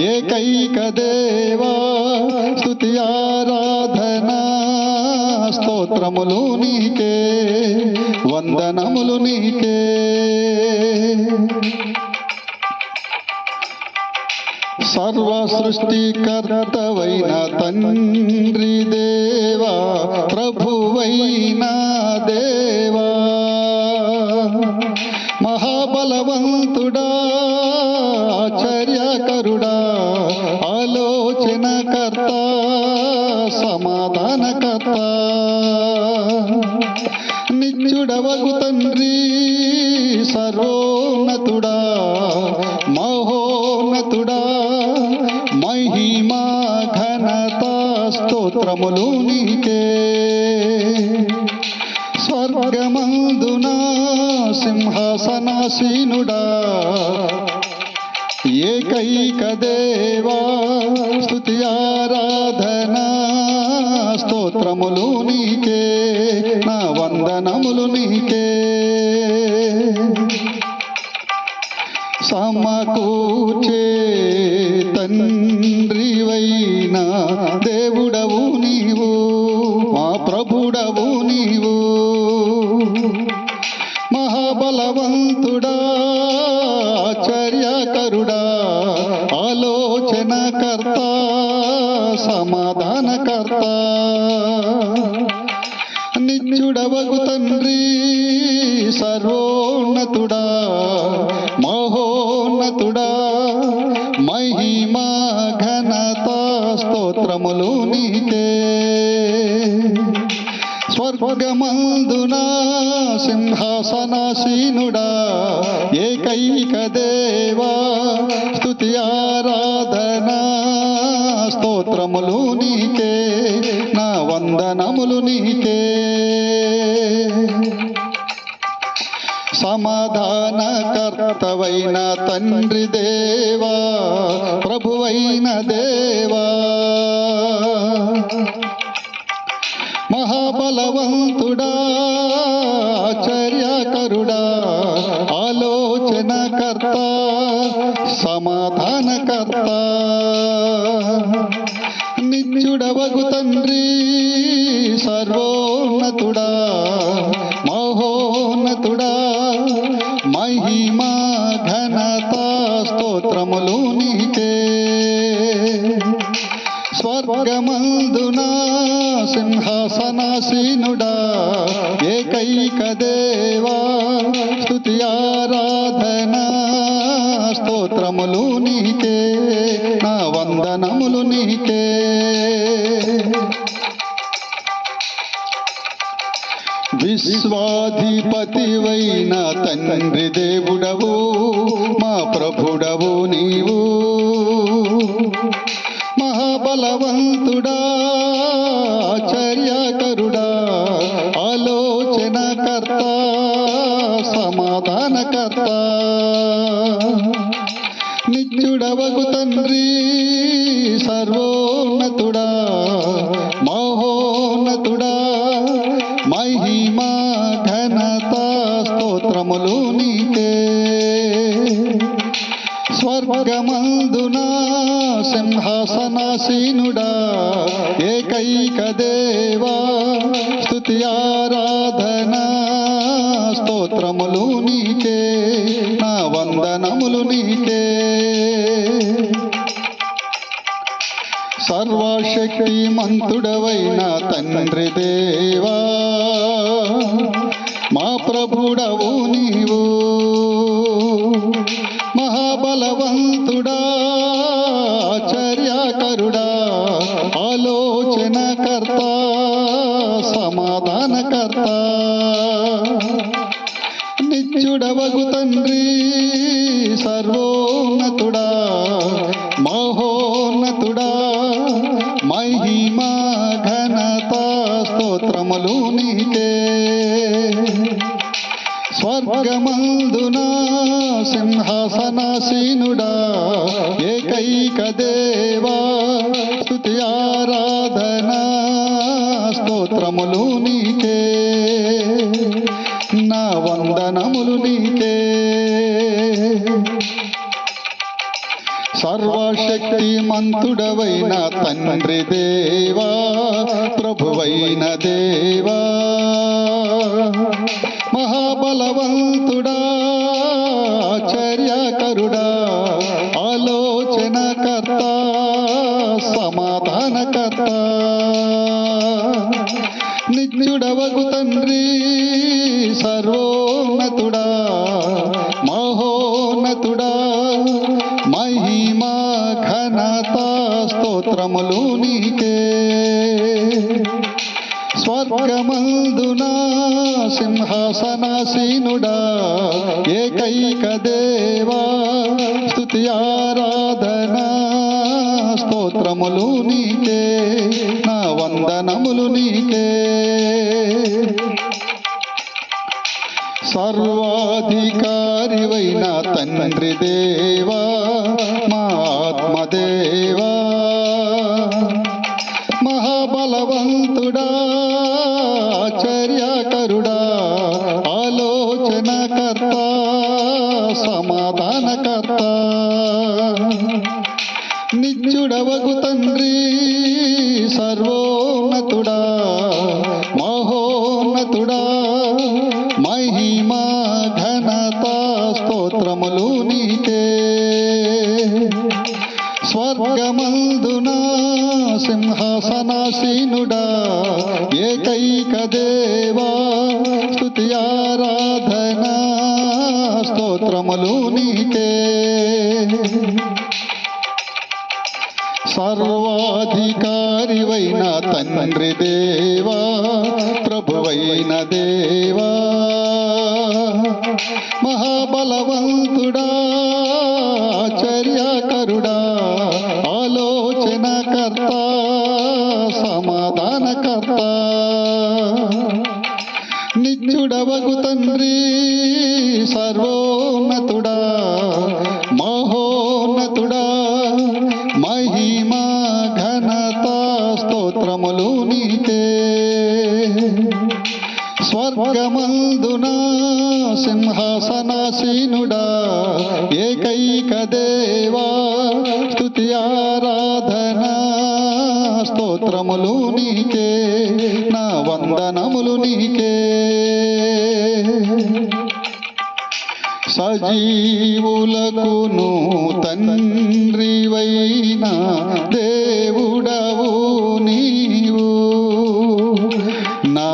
ఏకైక దేవా స్తుతి ఆరాధనా స్తోత్రములు నీకే వందనములు నీకే సర్వ సృష్టికర్తవైన తండ్రి దేవా ప్రభువైన దేవా మహాబలవంతుడా ఆశ్చర్యకరుడా ఆలోచనకర్త సమాధానకర్త నిత్యుడవగు తండ్రి సర్వోన్నతుడా మహోన్నతుడా మహిమా ఘనత స్తోత్రములు నీకే స్వర్గమందునా సింహాసనాసీనుడా ఏకైక దేవా స్తుతి ఆరాధనా స్తోత్రములు నీకే నా వందనములు నీకే సమకూర్చే తండ్రివైన దేవుడవు నీవు మా ప్రభుడవు నీవు మహాబలవంతుడా ఆశ్చర్యకరుడా ఆలోచనకర్త సమాధానకర్త నిత్యుడవగు తండ్రి సర్వోన్నతుడా మహోన్నతుడా మహిమా ఘనత స్తోత్రములు నీకే స్వర్గమందునా సింహాసనాసీనుడా ఏకైక దేవా స్తుతి ఆరాధనా స్తోత్రములు నీకే నా వందనములు నీకే సమాధానకర్తవైన తండ్రి దేవా ప్రభువైన దేవా మహాబలవంతుడా ఆశ్చర్యకరుడా ఆలోచనకర్త సమాధానకర్త నిత్యుడవగు తండ్రి సర్వోన్నతుడా మహోన్నతుడా మహిమా ఘనత స్తోత్రములు నీకే స్వర్గమందునా సింహాసనాసీనుడా ఏకైక దేవా స్తుతి ఆరాధనా స్తోత్రములు నీకే నా వందనములు నీకే విశ్వాధిపతివైన తండ్రి దేవుడవు మా ప్రభుడవు నీవు మహాబలవంతుడా ఆశ్చర్యకరుడా ఆలోచనకర్త సమాధానకర్త నిత్యుడవగు తండ్రి సర్వోన్నతుడా మహోన్నతుడా మహిమా ఘనత స్తోత్రములు నీకే స్వర్గమందునా సింహాసనాసీనుడా ఏకైక దేవా స్తుతి ఆరాధనా స్తోత్రములు నీకే నా వందనములు నీకే సర్వశక్తిమంతుడవైన తండ్రి దేవా మా ప్రభుడవు నీవు మహాబలవంతుడా ఆశ్చర్యకరుడా ఆలోచనకర్త సమాధానకర్త నిత్యుడవగు తండ్రి సర్వోన్నతుడా మహోన్నతుడా మహిమా ఘనత స్తోత్రములు నీకే స్వర్గమందున సింహాసనాసీనుడా ఏకైక దేవా స్తుతి ఆరాధన స్తోత్రములు నీకే నా వందనములు నీకే సర్వశక్తిమంతుడవైన తండ్రి దేవా ప్రభువైన దేవా మహాబలవంతుడా ఆశ్చర్యకరుడా ఆలోచనకర్త సమాధానకర్త నిత్యుడవగు తండ్రి సర్వోన్నతుడా మహోన్నతుడా మహిమా ఘనత స్తోత్రములు నీకే స్వర్గమందున సింహాసనాసీనుడా ఏకైక దేవా స్తుతి ఆరాధన స్తోత్రములు నీకే నా వందనములు నీకే సర్వాధికారివైన తండ్రి దేవా మా ఆత్మదేవా మహాబలవంతుడా ఆశ్చర్యకరుడా ఆలోచనకర్త సమాధానకర్త నిత్యుడవగు తండ్రి సర్వోన్నతుడా మహోన్నతుడా మహిమా ఘనత స్తోత్రములు నీకే స్వర్గమందున సింహాసనాసీనుడా ఏకైక దేవా స్తుతి ఆరాధన స్తోత్రములు నీకే సర్వాధికారివైన తండ్రి దేవా ప్రభువైన దేవా మహాబలవంతుడా ఆశ్చర్యకరుడా ఆలోచనకర్త సమాధానకర్త నిత్యుడవగు తండ్రి సర్వోన్నతుడా మహోన్నతుడా మహిమా ఘనత స్తోత్రములు నీకే స్వర్గమందున సింహాసనాసీనుడా ఏకైక దేవా స్తుతి ఆరాధన స్తోత్రములు నీకే నా వందనములు నీకే సజీవులకును తండ్రివైన దేవుడవు నీవు నా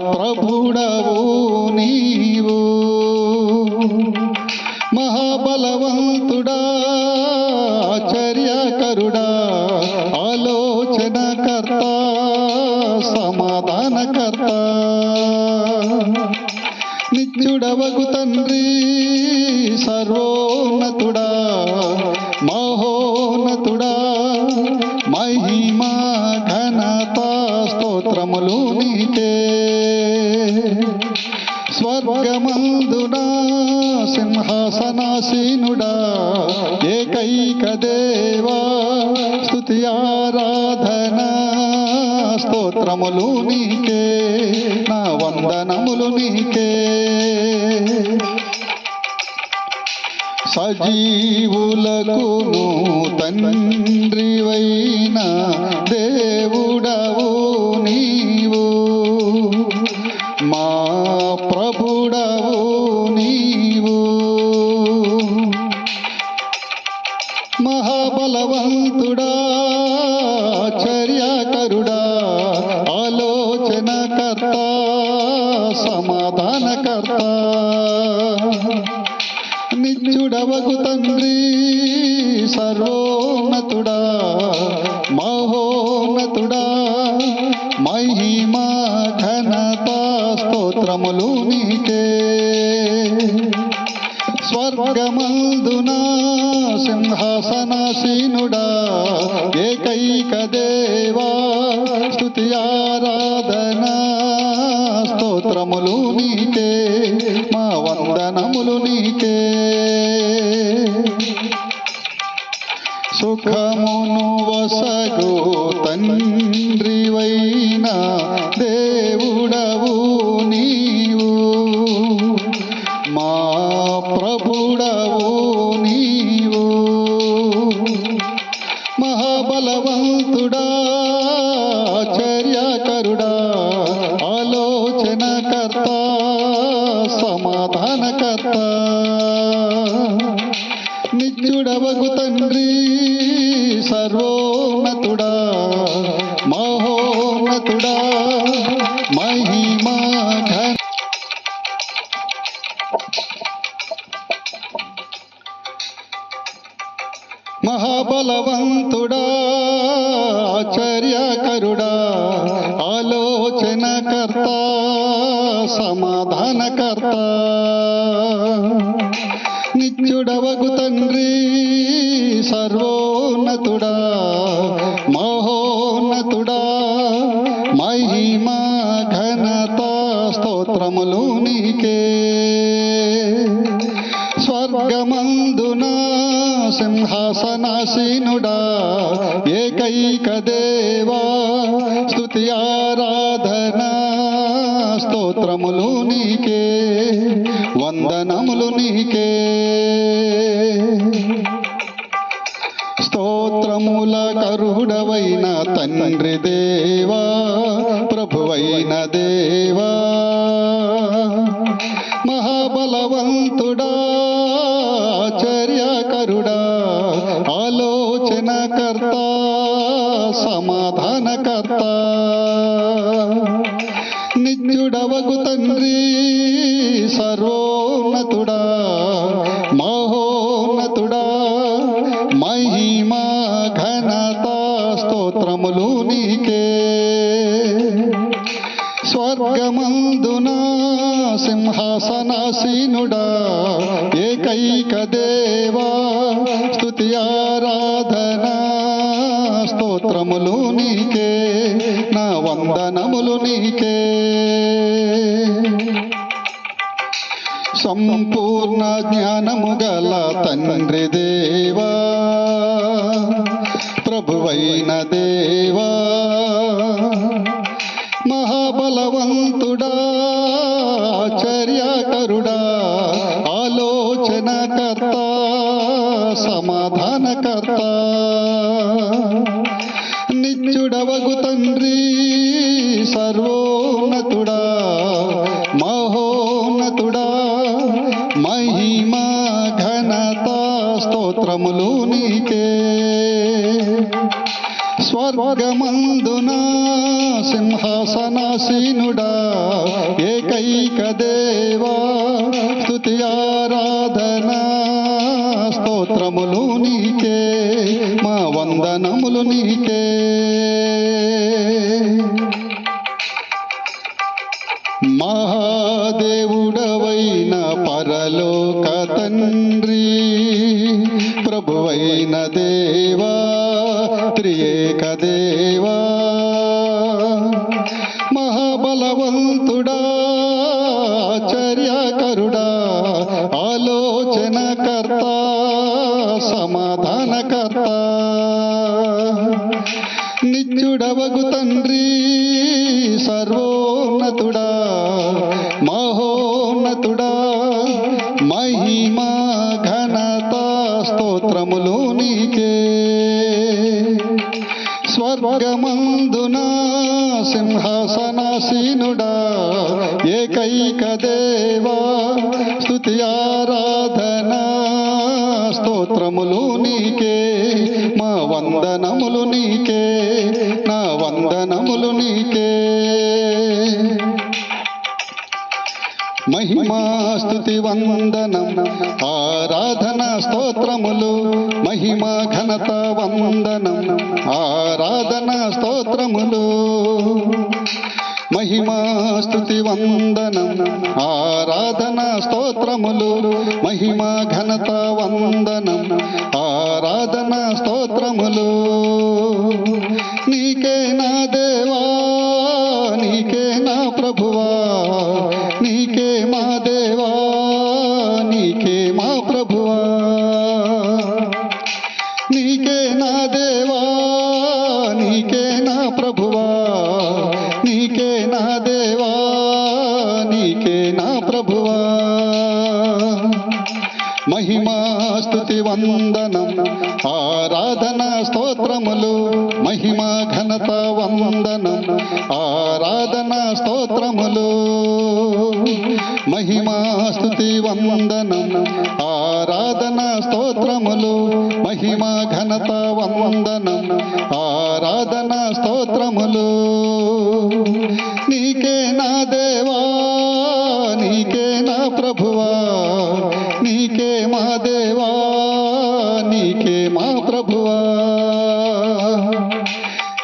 ప్రభుడవు నీవు మహాబలవంతుడా ఆశ్చర్యకరుడా ఆలోచనకర్త సమాధానకర్త నిత్యుడవగు తండ్రి సర్వోన్నతుడా మహోన్నతుడా మహిమా ఘనత స్తోత్రములు నీకే స్వర్గమందున సింహాసనాసీనుడా ఏకైక దేవా స్తుతి ఆరాధన స్తోత్రములు నీకే నా వందనములు నీకే సజీవులకును తండ్రివైన దేవుడవు నీవు మా ప్రభుడవు నీవు మహాబలవంతుడా ఆశ్చర్యకరుడా ఆలోచనకర్త సమాధానకర్త నిత్యుడవగు తండ్రి సర్వోన్నతుడా మహోన్నతుడా మహిమా ఘనత స్తోత్రములు నీకే స్వర్గమందున సింహాసనాసీనుడా ఏకైక దేవా స్తుతి ఆరాధన స్తోత్రములు నీకే మా వందనములు నీకే సుఖమును వసగు తండ్రివైన దేవుడవు నీవు మా ప్రభుడవు నీవు మహాబలవంతుడా ఆశ్చర్యకరుడా ఆలోచనకర్త సమాధానకర్త నిత్యుడవగు తండ్రి సర్వోన్నతుడా మహోన్నతుడా మహిమా మహాబలవంతుడా ఆశ్చర్యకరుడా ఆలోచనకర్త సమాధానకర్త నిత్యుడవగు తండ్రి సర్వోన్నతుడా మహోన్నతుడా మహిమా ఘనత స్తోత్రములు నీకే స్వర్గమందున సింహాసనాసీనుడా ఏకైక దేవా స్తుతి ఆరాధన స్తోత్రములు నీకే వందనములు నీకే స్తోత్రముల కరుడవైన తండ్రి దేవా ప్రభువైన దేవా మహాబలవంతుడా ఆశ్చర్యకరుడా ఆలోచనకర్త సమాధానకర్త నిత్యుడవగు తండ్రి సర్వోన్నతుడా మహోన్నతుడా మహిమా ఘనత స్తోత్రములు నీకే స్వర్గమందున సింహాసనాసీనుడా ఏకైక దేవా స్తుతి ఆరాధన స్తోత్రములు నీకే నా వందనములు నీకే సంపూర్ణ జ్ఞానము గల తండ్రి దేవా ప్రభువైన దేవా మహాబలవంతుడా ఆశ్చర్యకరుడా ఆలోచనకర్త సమాధానకర్త నిత్యుడవగు తండ్రి సర్వోన్నతుడా మహోన్నతుడా మహిమా ఘనత స్తోత్రములు నీకే స్వర్గమందున సింహాసనాసీనుడా ఏకైక దేవా స్తుతి ఆరాధన స్తోత్రములు నీకే మా వందనములు నీకే మహాదేవుడవైన పరలోక తండ్రి ప్రభువైన దేవా త్రియేక దేవా మహాబలవంతుడా ఆశ్చర్యకరుడా ఆలోచనకర్త సమాధానకర్త నిత్యుడవగు తండ్రి సర్వోన్నతుడా మహోన్నతుడా మహిమా ఘనత స్తోత్రములు నీకే స్వర్గమందున సింహాసనాసీనుడా ఏకైక దేవా స్తుతి ఆరాధన స్తోత్రములు నీకే మా వందనములు నీకే నా వందనములు నీకే మహిమా స్తుతి వందనం ఆరాధన స్తోత్రములు మహిమా ఘనత వందనం ఆరాధన స్తోత్రములు మహిమా స్తుతి వందనం ఆరాధన స్తోత్రములు మహిమా ఘనత వందనం ఆరాధన స్తోత్రములు నీకే నా దేవా నీకే నా ప్రభువా నీకే మా దేవా నీకే మా ప్రభువా నీకే నా దేవా నీకే నా ప్రభువా నీకే నా దేవా నీకే నా ప్రభువా మహిమా స్తుతి వందనం ఆరాధన స్తోత్రములు మహిమా ఘనత వందనం ఆరాధన స్తోత్రములు మహిమా స్తుతి వందనం ఆరాధన స్తోత్రములు మహిమా ఘనత వందనం ఆరాధన స్తోత్రములు నీకే నా దేవా నీకే నా ప్రభువా నీకే మా దేవా నీకే మా ప్రభువా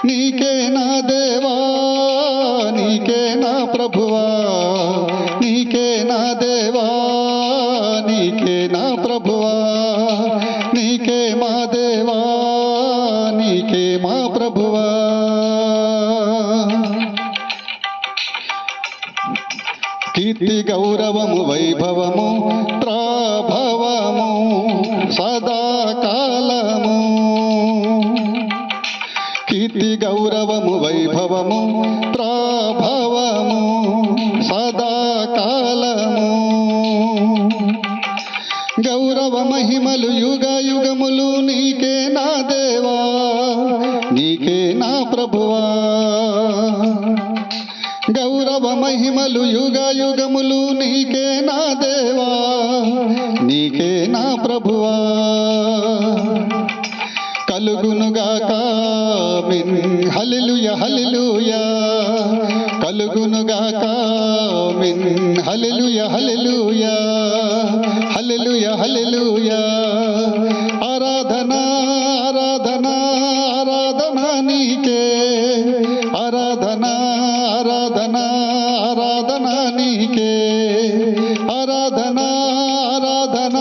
నీకే నా దేవా నీకే నా ప్రభువా నీకే నా దేవా నీకే నా ప్రభువా నీకే మా దేవా నీకే మా ప్రభువా కీర్తి గౌరవము వైభవము ప్రాభవము సదాకాలము కీర్తి గౌరవము వైభవము ప్రాభవము సదాకాలము గౌరవ మహిమలు యుగ యుగములు నీకే నా దేవా నీకే నా ప్రభువా గౌరవ మహిమలు యుగ యుగములు నీకే నా దేవా నీకే నా ప్రభువా కలుగునుగాక మిన్ హల్లెలూయా హల్లెలూయా కలుగునుగాక మిన్ హల్లెలూయా హల్లెలూయా హల్లెలూయా హల్లెలూయా ఆరాధన ఆరాధన ఆరాధన నీకే ఆరాధన ఆరాధన ఆరాధన నీకే ఆరాధన ఆరాధన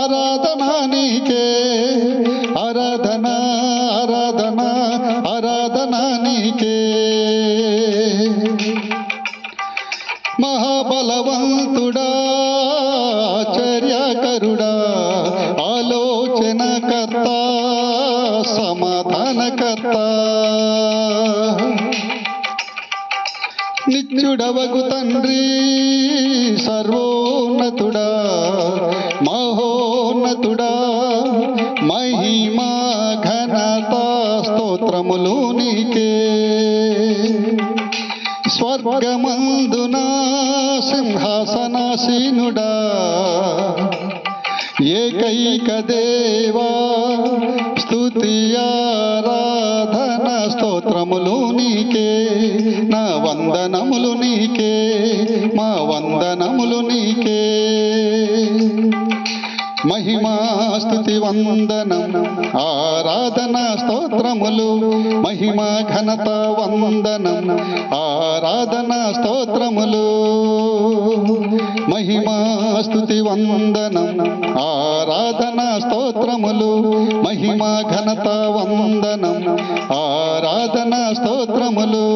ఆరాధన నీకే ఆరాధన ఆరాధన ఆరాధన నీకే మహాబలవంతుడా ఆశ్చర్యకరుడా ఆలోచనకర్త సమాధానకర్త నిత్యుడవగు తండ్రి సర్వోన్నతుడా మహోన్నతుడా మహిమా ఘనత స్తోత్రములు నీకే స్వర్గమందున సింహాసనాసీనుడా ఏకైక దేవా స్తుతి ఆరాధన స్తోత్రములు నీకే నా వందనములు నీకే మా వందనములు నీకే మహిమా స్తుతి వందనం ఆరాధన స్తోత్రములు మహిమా ఘనత వందనం ఆరాధన స్తోత్రములు మహిమా స్తుతి వందనం ఆరాధన స్తోత్రములు మహిమా ఘనత వందనం ఆరాధన స్తోత్రములు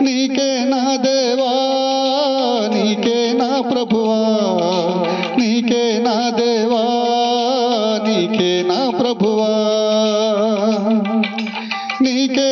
నీకే నా దేవా నీకే నా ప్రభువా నీకే నా దేవా నీకే నా ప్రభువా నీకే